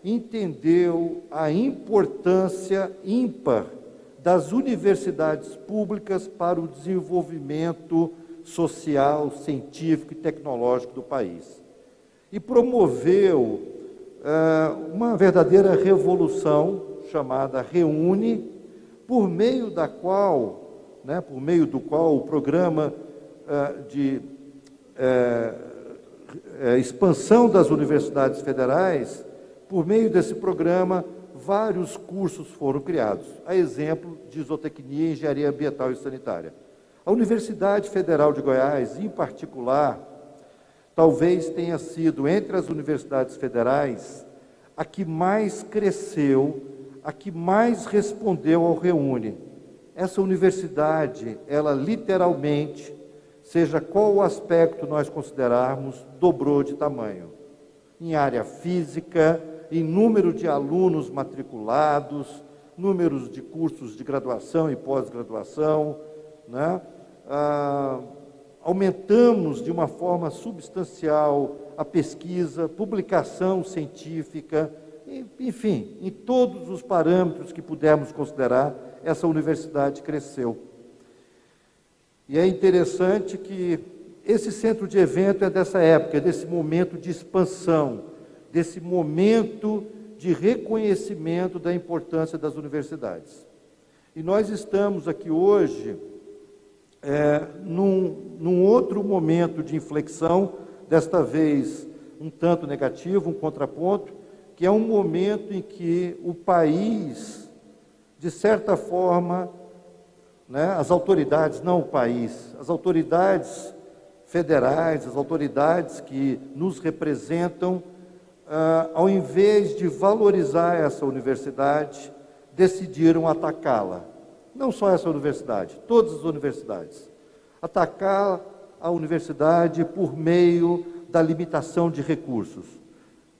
Speaker 2: entendeu a importância ímpar das universidades públicas para o desenvolvimento social, científico e tecnológico do país. E promoveu uma verdadeira revolução chamada REUNE, por meio do qual o programa de expansão das universidades federais, por meio desse programa, vários cursos foram criados, a exemplo de zootecnia, engenharia ambiental e sanitária. A Universidade Federal de Goiás, em particular, talvez tenha sido, entre as universidades federais, a que mais cresceu, a que mais respondeu ao REUNE. Essa universidade, ela literalmente, seja qual o aspecto nós considerarmos, dobrou de tamanho. Em área física, em número de alunos matriculados, números de cursos de graduação e pós-graduação, né? Aumentamos de uma forma substancial a pesquisa, publicação científica, enfim, em todos os parâmetros que pudermos considerar, essa universidade cresceu. E é interessante que esse centro de evento é dessa época, desse momento de expansão, desse momento de reconhecimento da importância das universidades. E nós estamos aqui hoje num outro momento de inflexão, desta vez um tanto negativo, um contraponto, que é um momento em que o país, de certa forma, né, as autoridades, não o país, as autoridades federais, as autoridades que nos representam, ao invés de valorizar essa universidade, decidiram atacá-la. Não só essa universidade, todas as universidades. Atacar a universidade por meio da limitação de recursos.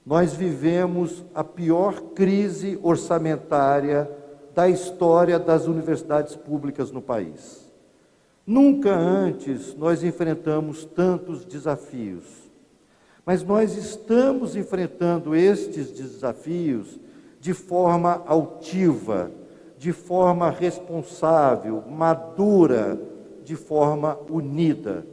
Speaker 2: Nós vivemos a pior crise orçamentária da história das universidades públicas no país. Nunca antes nós enfrentamos tantos desafios. Mas nós estamos enfrentando estes desafios de forma altiva, de forma responsável, madura, de forma unida.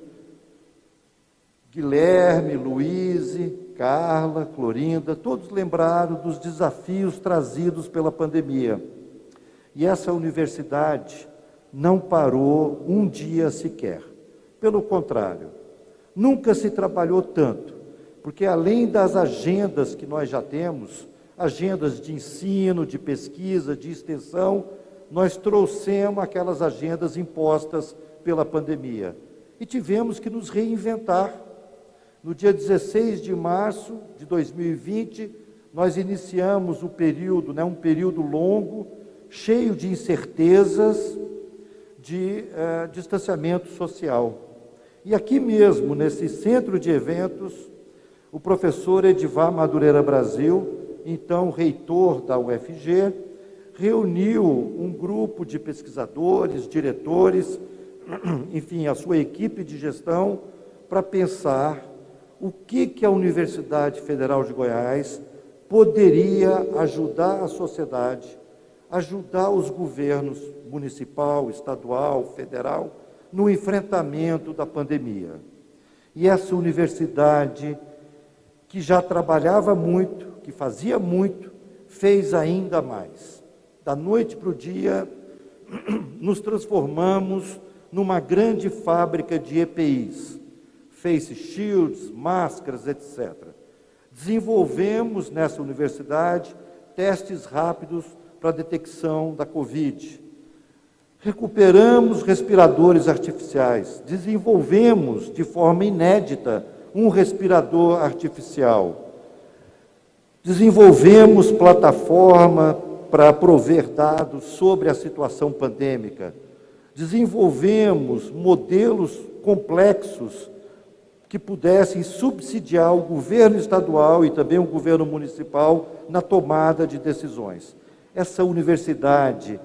Speaker 2: Guilherme, Luíse, Carla, Clorinda, todos lembraram dos desafios trazidos pela pandemia. E essa universidade não parou um dia sequer. Pelo contrário, nunca se trabalhou tanto, porque além das agendas que nós já temos, agendas de ensino, de pesquisa, de extensão, nós trouxemos aquelas agendas impostas pela pandemia. E tivemos que nos reinventar. No dia 16 de março de 2020, nós iniciamos o período, um período longo, cheio de incertezas, de distanciamento social. E aqui mesmo, nesse centro de eventos, o professor Edivar Madureira Brasil, então reitor da UFG, reuniu um grupo de pesquisadores, diretores, enfim, a sua equipe de gestão, para pensar o que a Universidade Federal de Goiás poderia ajudar a sociedade, ajudar os governos municipal, estadual, federal, no enfrentamento da pandemia. E essa universidade, que já trabalhava muito, que fazia muito, fez ainda mais. Da noite para o dia, nos transformamos numa grande fábrica de EPIs, face shields, máscaras, etc. Desenvolvemos nessa universidade testes rápidos para a detecção da Covid. Recuperamos respiradores artificiais, desenvolvemos de forma inédita um respirador artificial. Desenvolvemos plataforma para prover dados sobre a situação pandêmica. Desenvolvemos modelos complexos que pudessem subsidiar o governo estadual e também o governo municipal na tomada de decisões. Essa universidade,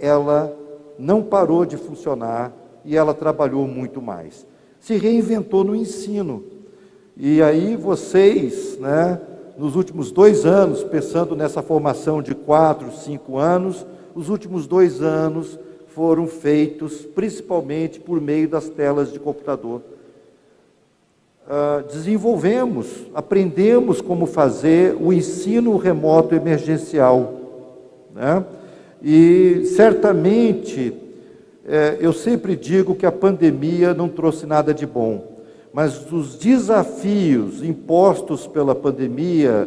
Speaker 2: ela não parou de funcionar e ela trabalhou muito mais. Se reinventou no ensino. E aí vocês, né, nos últimos 2 anos, pensando nessa formação de 4, 5 anos, os últimos 2 anos foram feitos principalmente por meio das telas de computador. Desenvolvemos, aprendemos como fazer o ensino remoto emergencial, né? E certamente, eu sempre digo que a pandemia não trouxe nada de bom, mas os desafios impostos pela pandemia,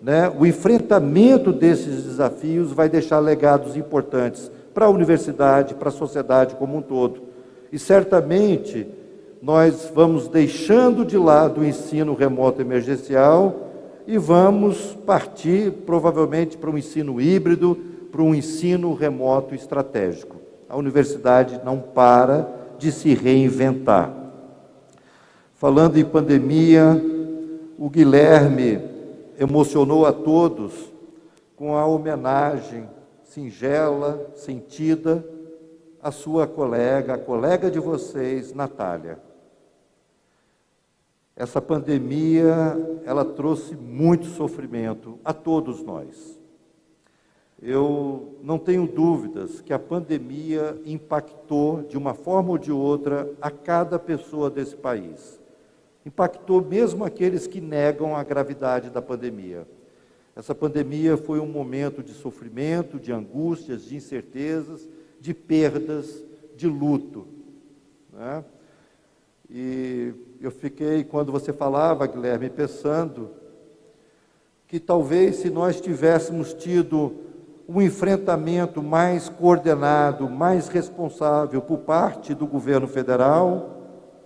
Speaker 2: né, o enfrentamento desses desafios vai deixar legados importantes para a universidade, para a sociedade como um todo. E certamente nós vamos deixando de lado o ensino remoto emergencial e vamos partir provavelmente para um ensino híbrido, para um ensino remoto estratégico. A universidade não para de se reinventar. Falando em pandemia, o Guilherme emocionou a todos com a homenagem singela, sentida, à sua colega, a colega de vocês, Natália. Essa pandemia, ela trouxe muito sofrimento a todos nós. Eu não tenho dúvidas que a pandemia impactou, de uma forma ou de outra, a cada pessoa desse país. Impactou mesmo aqueles que negam a gravidade da pandemia. Essa pandemia foi um momento de sofrimento, de angústias, de incertezas, de perdas, de luto, né? E eu fiquei, quando você falava, Guilherme, pensando que talvez se nós tivéssemos tido um enfrentamento mais coordenado, mais responsável por parte do governo federal,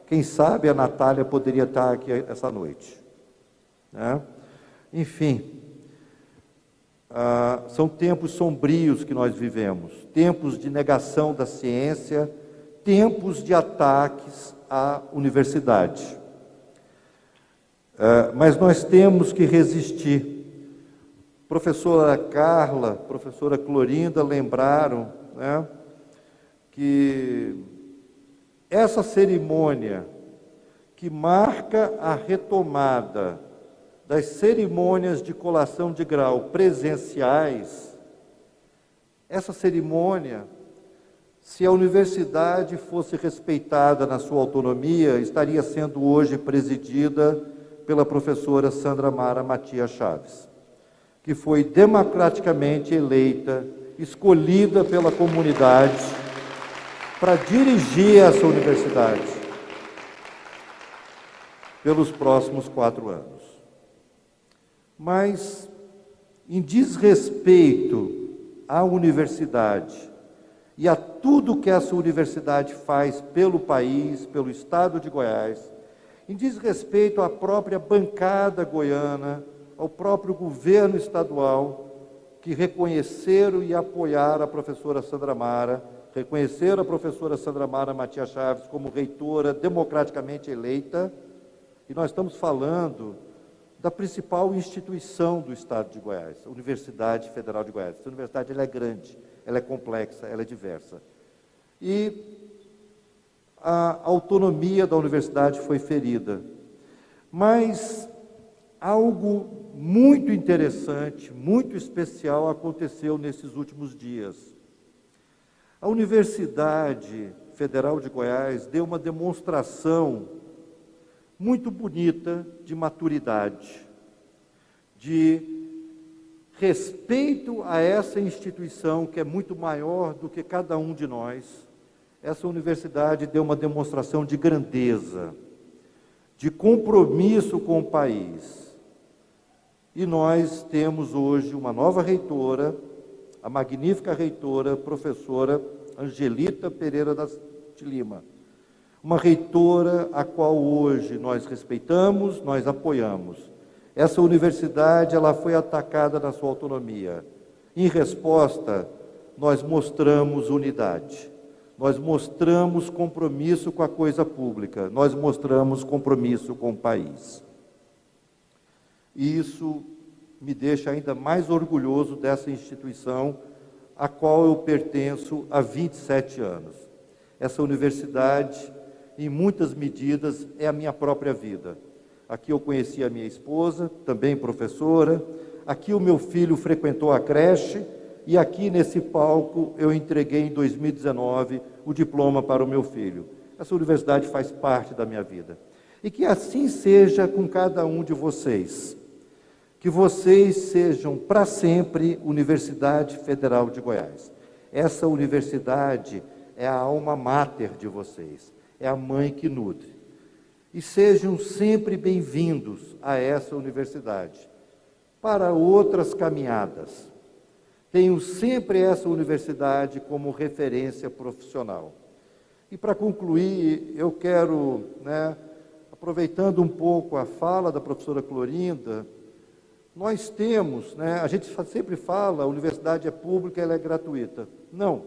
Speaker 2: quem sabe a Natália poderia estar aqui essa noite, né? Enfim, são tempos sombrios que nós vivemos, tempos de negação da ciência, tempos de ataques à universidade. Mas nós temos que resistir. Professora Carla, professora Clorinda lembraram, né, que essa cerimônia que marca a retomada das cerimônias de colação de grau presenciais, essa cerimônia, se a universidade fosse respeitada na sua autonomia, estaria sendo hoje presidida pela professora Sandra Mara Matias Chaves, que foi democraticamente eleita, escolhida pela comunidade para dirigir essa universidade pelos próximos 4 anos. Mas, em desrespeito à universidade e a tudo que essa universidade faz pelo país, pelo estado de Goiás, em desrespeito à própria bancada goiana, ao próprio governo estadual, que reconheceram e apoiaram a professora Sandra Mara, reconheceram a professora Sandra Mara Matias Chaves como reitora democraticamente eleita, e nós estamos falando da principal instituição do estado de Goiás, a Universidade Federal de Goiás. Essa universidade, ela é grande, ela é complexa, ela é diversa. E a autonomia da universidade foi ferida. Mas algo muito interessante, muito especial aconteceu nesses últimos dias. A Universidade Federal de Goiás deu uma demonstração muito bonita de maturidade, de respeito a essa instituição que é muito maior do que cada um de nós. Essa universidade deu uma demonstração de grandeza, de compromisso com o país. E nós temos hoje uma nova reitora, a magnífica reitora, professora Angelita Pereira de Lima. Uma reitora a qual hoje nós respeitamos, nós apoiamos. Essa universidade, ela foi atacada na sua autonomia. Em resposta, nós mostramos unidade. Nós mostramos compromisso com a coisa pública. Nós mostramos compromisso com o país. E isso me deixa ainda mais orgulhoso dessa instituição, a qual eu pertenço há 27 anos. Essa universidade, em muitas medidas, é a minha própria vida. Aqui eu conheci a minha esposa, também professora, aqui o meu filho frequentou a creche, e aqui nesse palco eu entreguei em 2019 o diploma para o meu filho. Essa universidade faz parte da minha vida. E que assim seja com cada um de vocês. Que vocês sejam para sempre Universidade Federal de Goiás. Essa universidade é a alma mater de vocês, é a mãe que nutre. E sejam sempre bem-vindos a essa universidade. Para outras caminhadas, tenham sempre essa universidade como referência profissional. E para concluir, eu quero, aproveitando um pouco a fala da professora Clorinda, nós temos, a gente sempre fala, a universidade é pública, ela é gratuita. Não,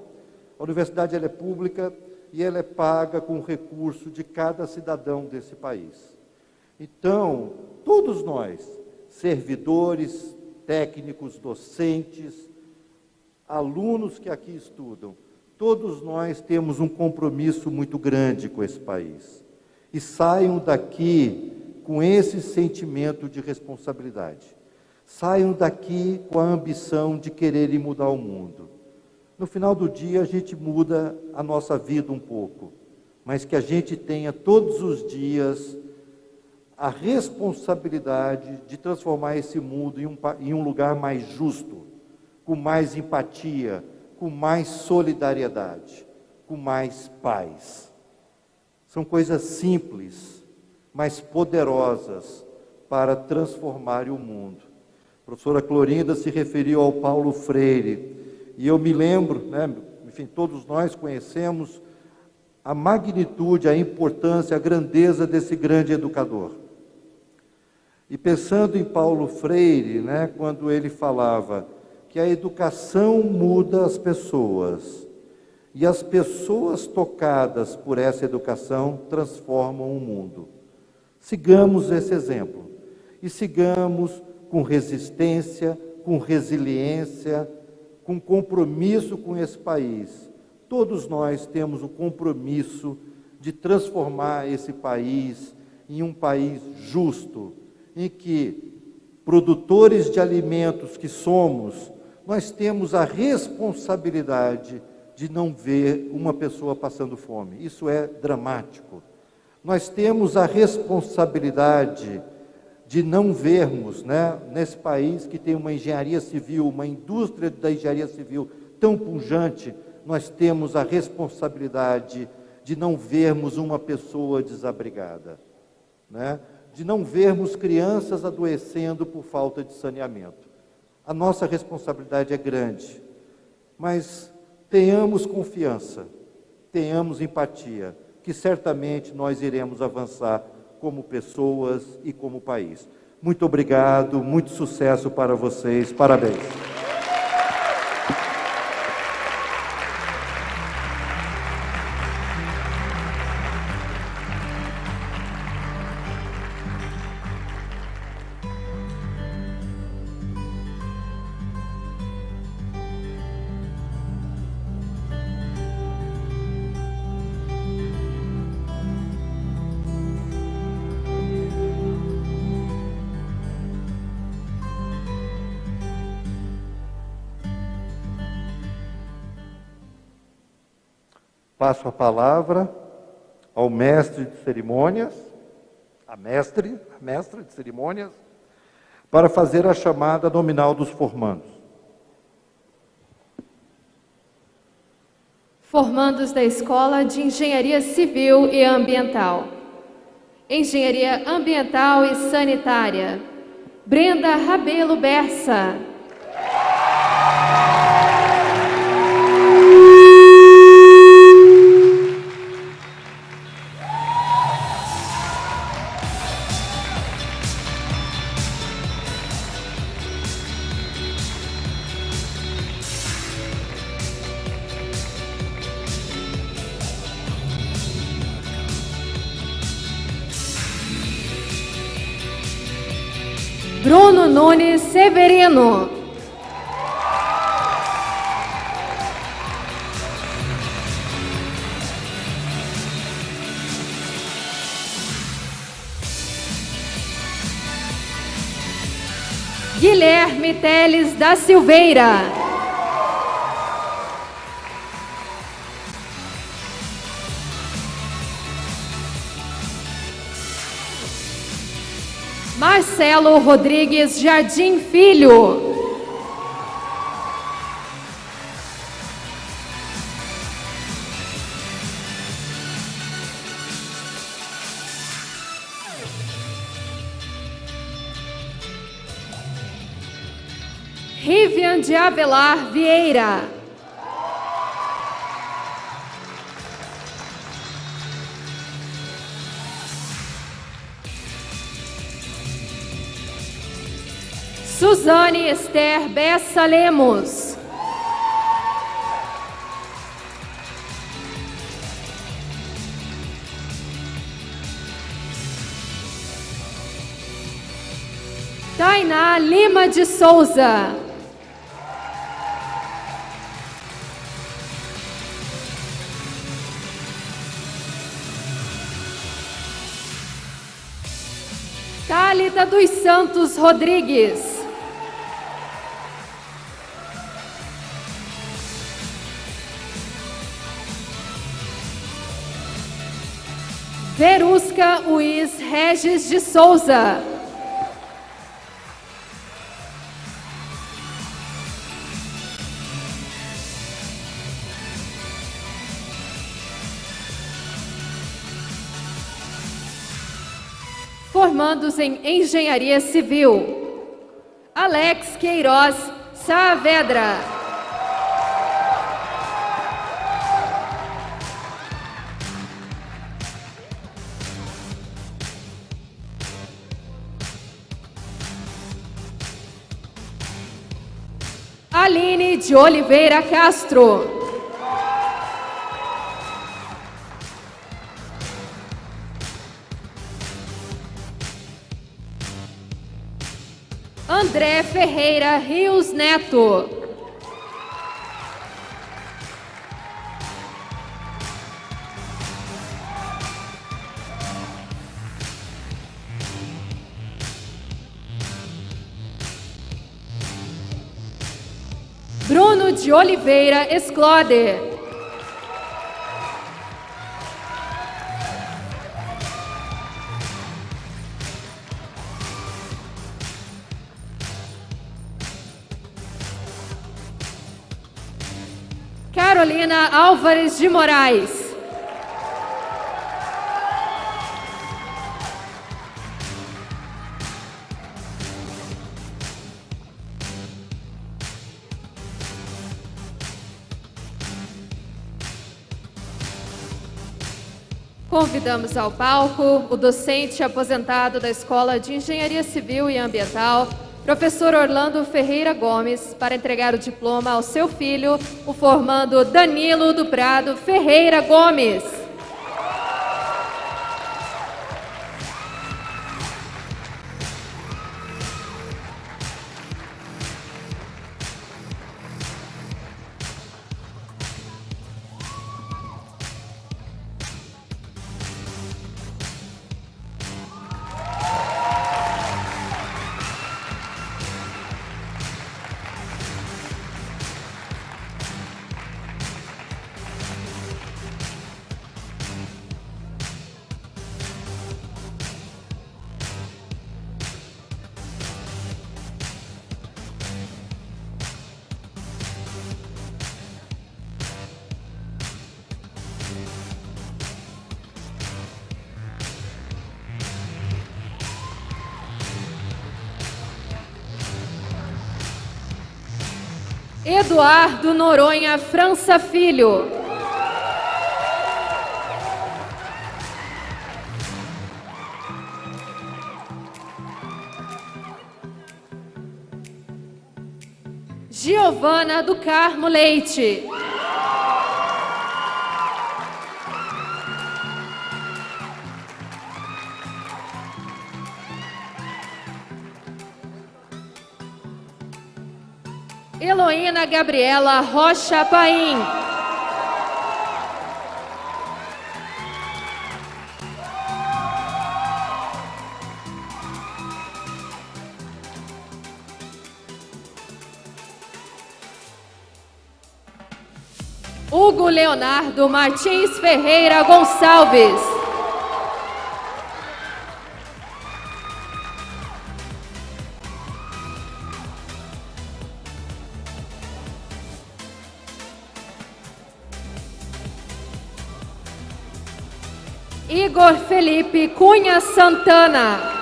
Speaker 2: a universidade ela é pública e ela é paga com o recurso de cada cidadão desse país. Então, todos nós, servidores, técnicos, docentes, alunos que aqui estudam, todos nós temos um compromisso muito grande com esse país. E saiam daqui com esse sentimento de responsabilidade. Saiam daqui com a ambição de quererem mudar o mundo. No final do dia, a gente muda a nossa vida um pouco, mas que a gente tenha todos os dias a responsabilidade de transformar esse mundo em um lugar mais justo, com mais empatia, com mais solidariedade, com mais paz. São coisas simples, mas poderosas para transformar o mundo. A professora Clorinda se referiu ao Paulo Freire, e eu me lembro, enfim, todos nós conhecemos a magnitude, a importância, a grandeza desse grande educador. E pensando em Paulo Freire, quando ele falava que a educação muda as pessoas, e as pessoas tocadas por essa educação transformam o mundo. Sigamos esse exemplo, e sigamos com resistência, com resiliência, com compromisso com esse país. Todos nós temos o compromisso de transformar esse país em um país justo, em que, produtores de alimentos que somos, nós temos a responsabilidade de não ver uma pessoa passando fome. Isso é dramático. Nós temos a responsabilidade de não vermos, nesse país que tem uma engenharia civil, uma indústria da engenharia civil tão pujante, nós temos a responsabilidade de não vermos uma pessoa desabrigada, de não vermos crianças adoecendo por falta de saneamento. A nossa responsabilidade é grande, mas tenhamos confiança, tenhamos empatia, que certamente nós iremos avançar como pessoas e como país. Muito obrigado, muito sucesso para vocês, parabéns. Passo a palavra ao mestre de cerimônias, a mestre de cerimônias, para fazer a chamada nominal dos formandos.
Speaker 1: Formandos da Escola de Engenharia Civil e Ambiental. Engenharia Ambiental e Sanitária. Brenda Rabelo Bessa. Bruno Nunes Severino. Guilherme Teles da Silveira. Marcelo Rodrigues Jardim Filho. Rivian de Avelar Vieira. Suzane Esther Bessa Lemos. Tainá Lima de Souza. Thalita dos Santos Rodrigues. Verusca Uís Regis de Souza. Formandos em Engenharia Civil. Alex Queiroz Saavedra. Aline de Oliveira Castro. André Ferreira Rios Neto. Bruno de Oliveira Esclode. Carolina Álvares de Moraes. Convidamos ao palco o docente aposentado da Escola de Engenharia Civil e Ambiental, professor Orlando Ferreira Gomes, para entregar o diploma ao seu filho, o formando Danilo do Prado Ferreira Gomes. Eduardo Noronha França Filho. Giovana do Carmo Leite. Eloína Gabriela Rocha Paim. Hugo Leonardo Martins Ferreira Gonçalves. Igor Felipe Cunha Santana.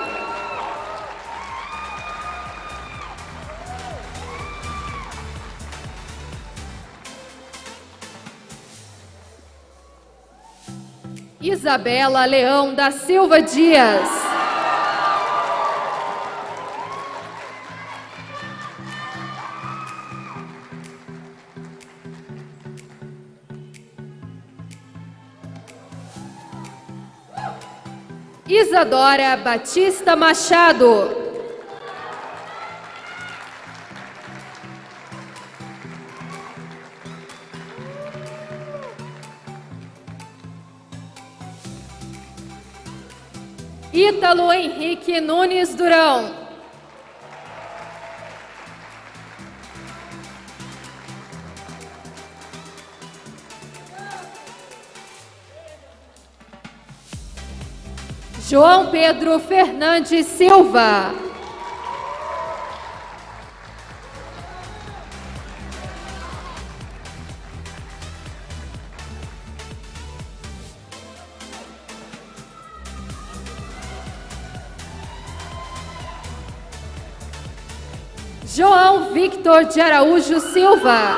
Speaker 1: Isabela Leão da Silva Dias. Isadora Batista Machado. Ítalo Henrique Nunes Durão. João Pedro Fernandes Silva. João Victor de Araújo Silva.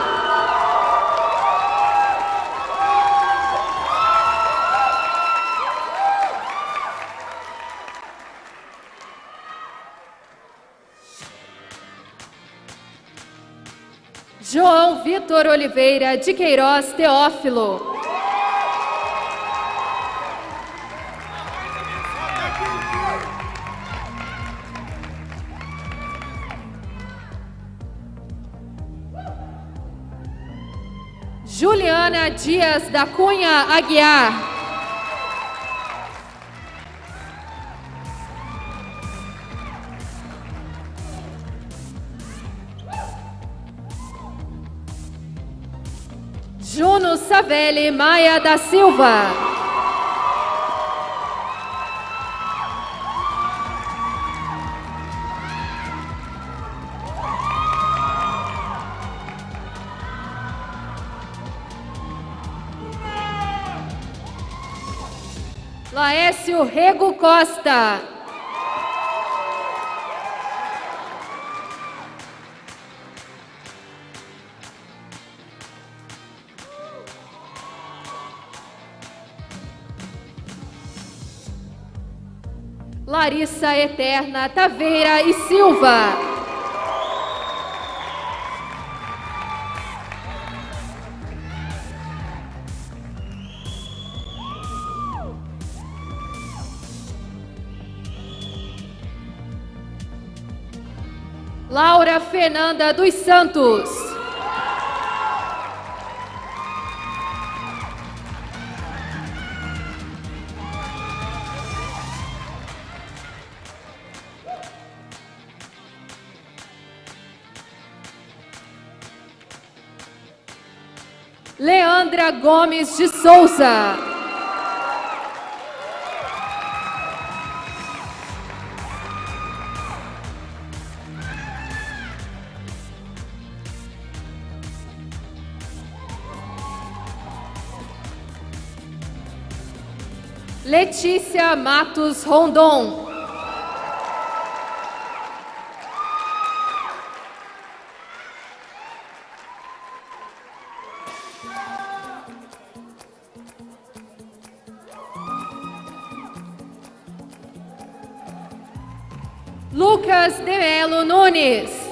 Speaker 1: João Vitor Oliveira de Queiroz Teófilo. Juliana Dias da Cunha Aguiar. Juno Savelli Maia da Silva. Laércio Rego Costa. Larissa Eterna Taveira e Silva. Laura Fernanda dos Santos. Leandra Gomes de Souza. Letícia Matos Rondon. Lucas de Melo Nunes.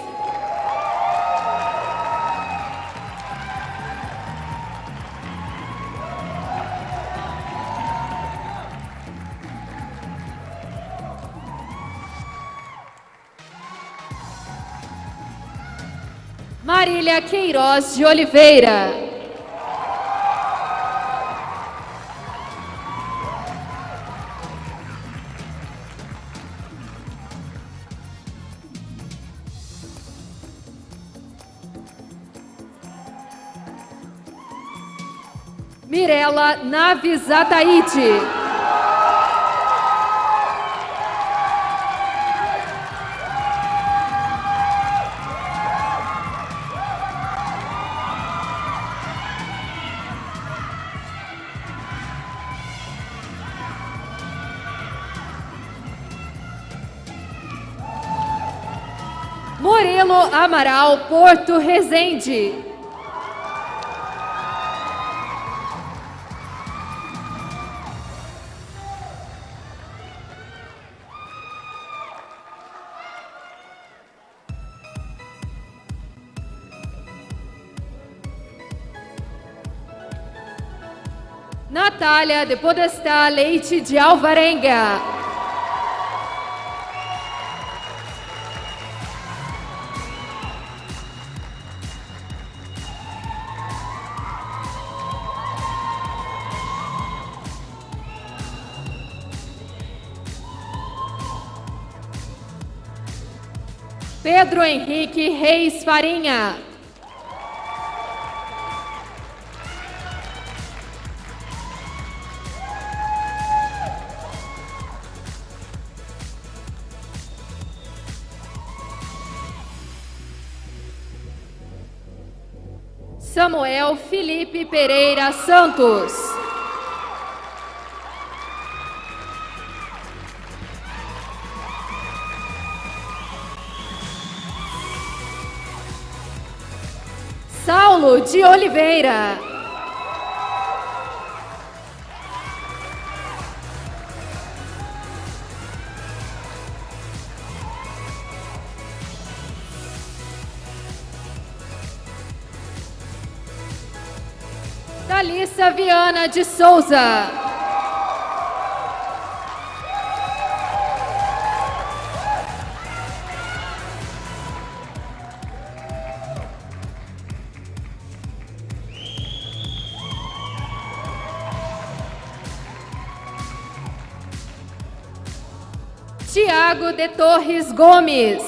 Speaker 1: Marília Queiroz de Oliveira. Mirela Naves Ataíde. Murilo Amaral Porto Rezende. Natália de Podestá Leite de Alvarenga. Pedro Henrique Reis Farinha. Samuel Felipe Pereira Santos. Saulo de Oliveira. Thalissa Viana de Souza. Tiago de Torres Gomes.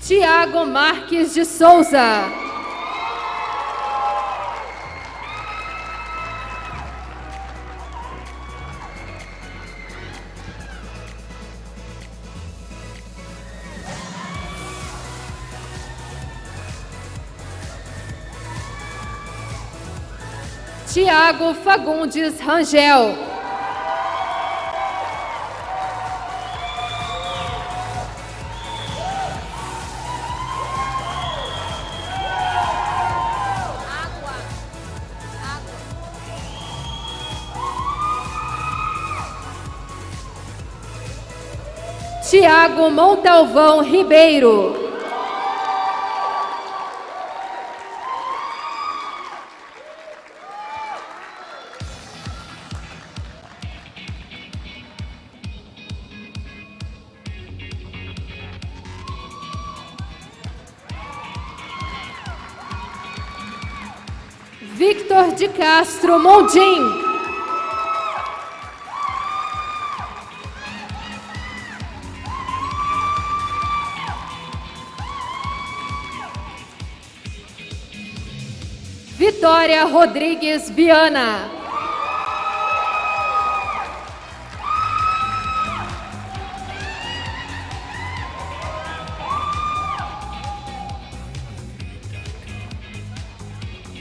Speaker 1: Tiago Marques de Souza. Tiago Fagundes Rangel. Tiago Montalvão Ribeiro. Victor de Castro Mondim. Vitória Rodrigues Viana.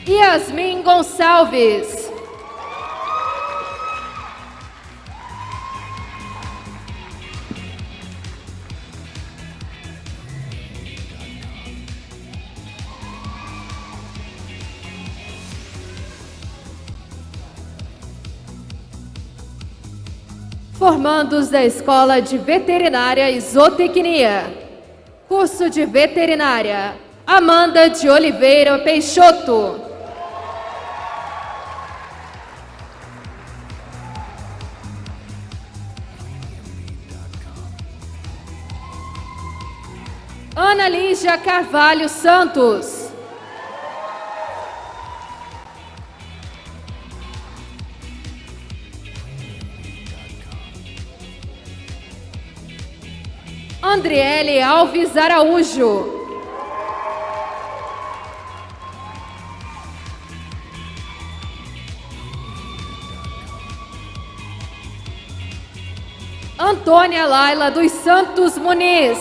Speaker 1: Yasmin Gonçalves. Formandos da Escola de Veterinária e Zootecnia. Curso de Veterinária, Amanda de Oliveira Peixoto. Ana Lígia Carvalho Santos. Andriele Alves Araújo. Antônia Laila dos Santos Muniz.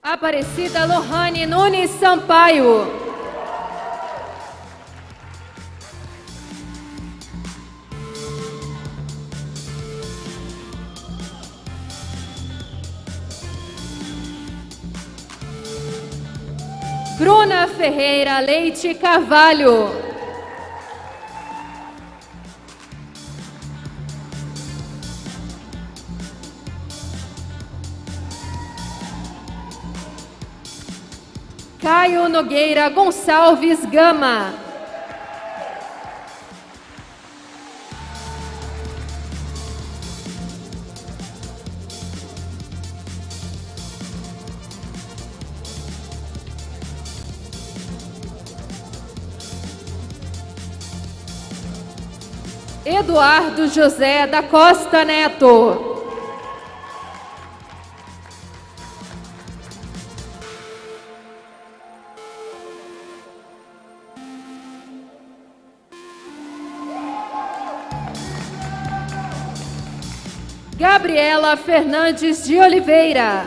Speaker 1: Aparecida Lohane Nunes Sampaio. Bruna Ferreira Leite Carvalho. Caio Nogueira Gonçalves Gama. Eduardo José da Costa Neto. Gabriela Fernandes de Oliveira.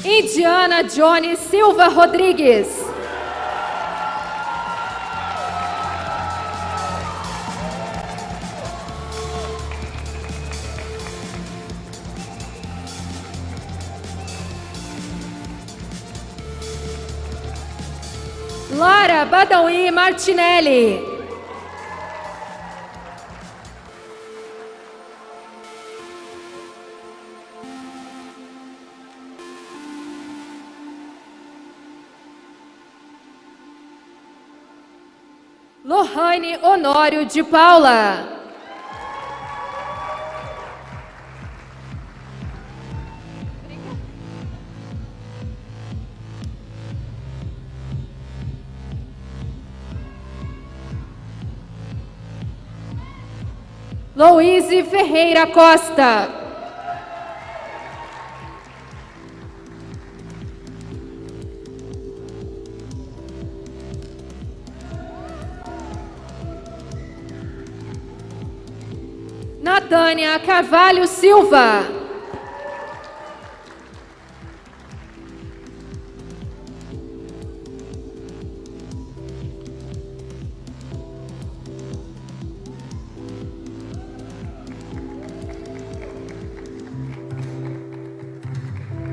Speaker 1: Indiana Johnny Silva Rodrigues. Lara Badawi Martinelli. Lohane Honório de Paula. Louise Ferreira Costa. Natânia Carvalho Silva.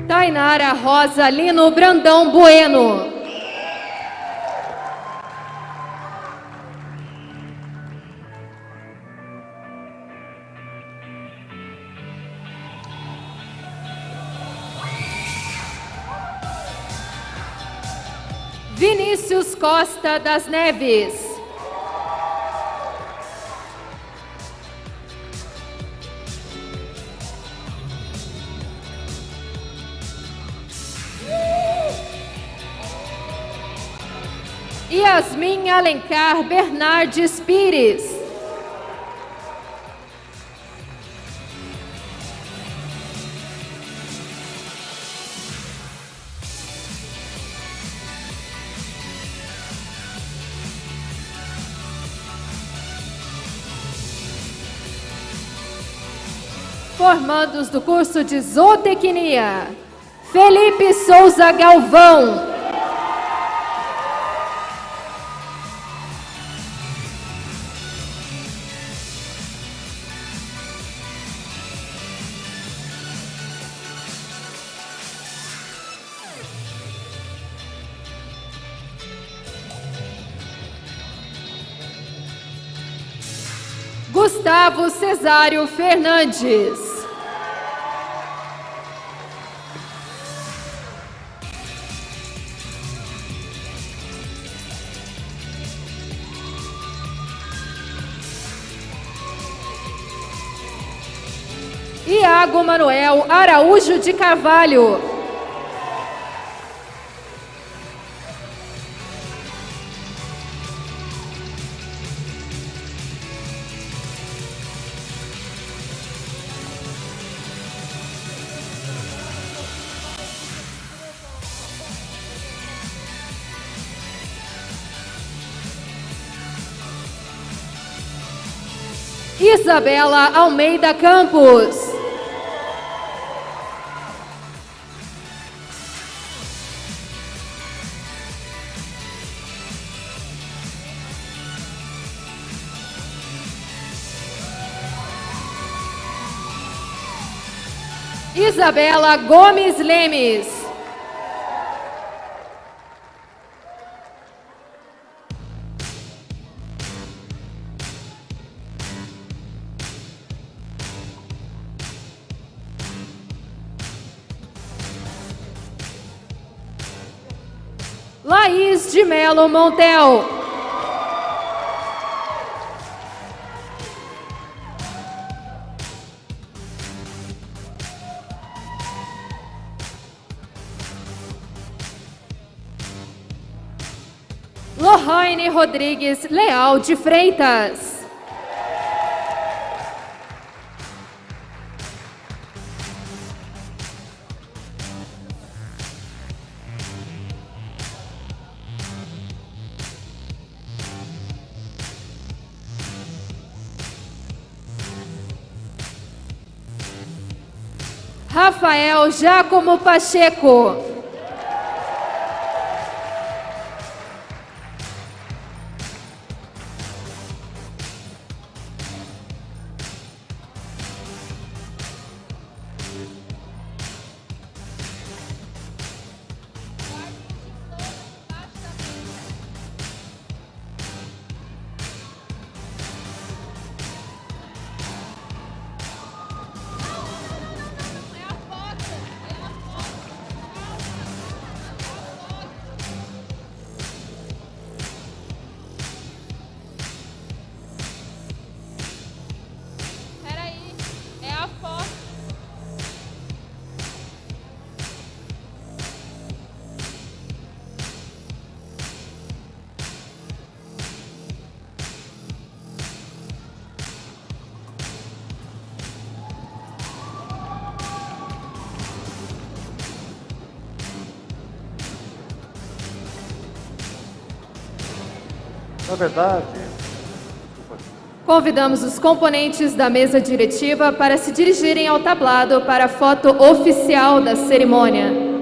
Speaker 1: Tainara Rosa Lino Brandão Bueno. Vinícius Costa das Neves. Yasmin Alencar Bernardes Pires. Formandos do curso de Zootecnia, Felipe Souza Galvão. Gustavo Cesário Fernandes. Iago Manuel Araújo de Carvalho. Isabela Almeida Campos. Isabela Gomes Lemes. Laís de Melo Montel. Lohane Rodrigues Leal de Freitas. Rafael Giacomo Pacheco.
Speaker 2: Na verdade,
Speaker 1: Convidamos os componentes da mesa diretiva para se dirigirem ao tablado para a foto oficial da cerimônia.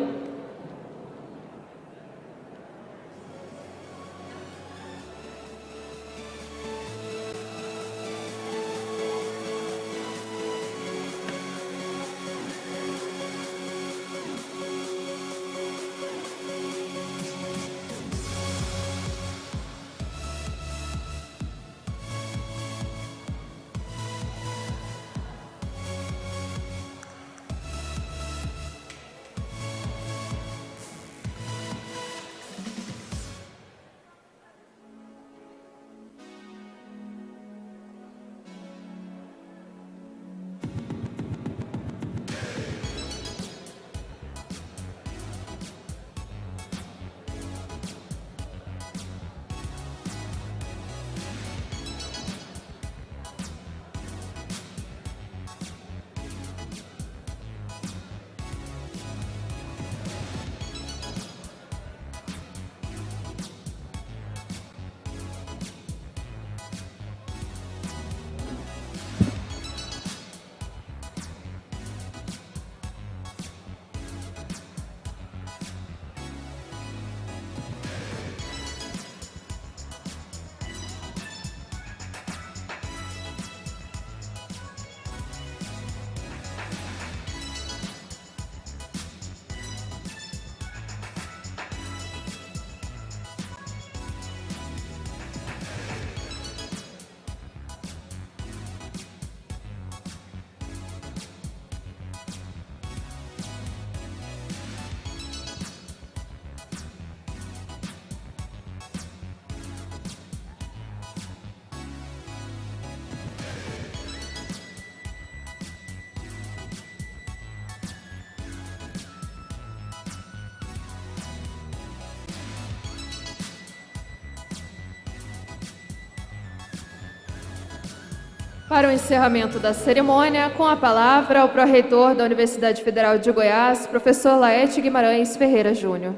Speaker 1: Para o encerramento da cerimônia, com a palavra, o pró-reitor da Universidade Federal de Goiás, professor Laerte Guimarães Ferreira Júnior.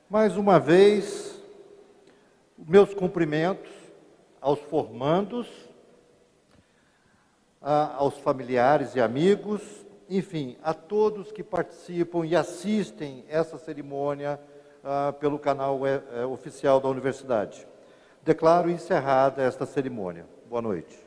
Speaker 2: Mais uma vez, meus cumprimentos aos formandos, aos familiares e amigos, enfim, a todos que participam e assistem essa cerimônia pelo canal oficial da universidade. Declaro encerrada esta cerimônia. Boa noite.